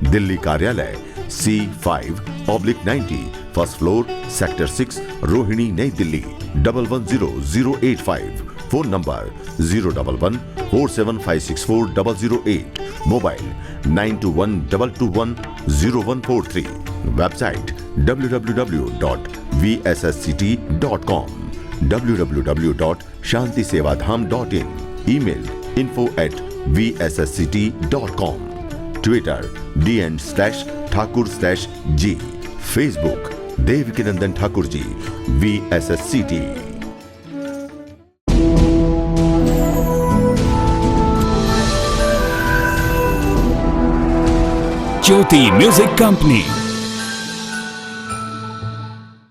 Delhi कार्यालय C5/90, first floor, sector 6, Rohini, New Delhi 110085। Phone number 011 47564 mobile 9212210143। Website www.vssct.com, www.shantisevadham.in, email info@vssct.com, Twitter dn/ठाकुर/g, Facebook Devkinandan Thakur ji VSSCT। Jyoti music company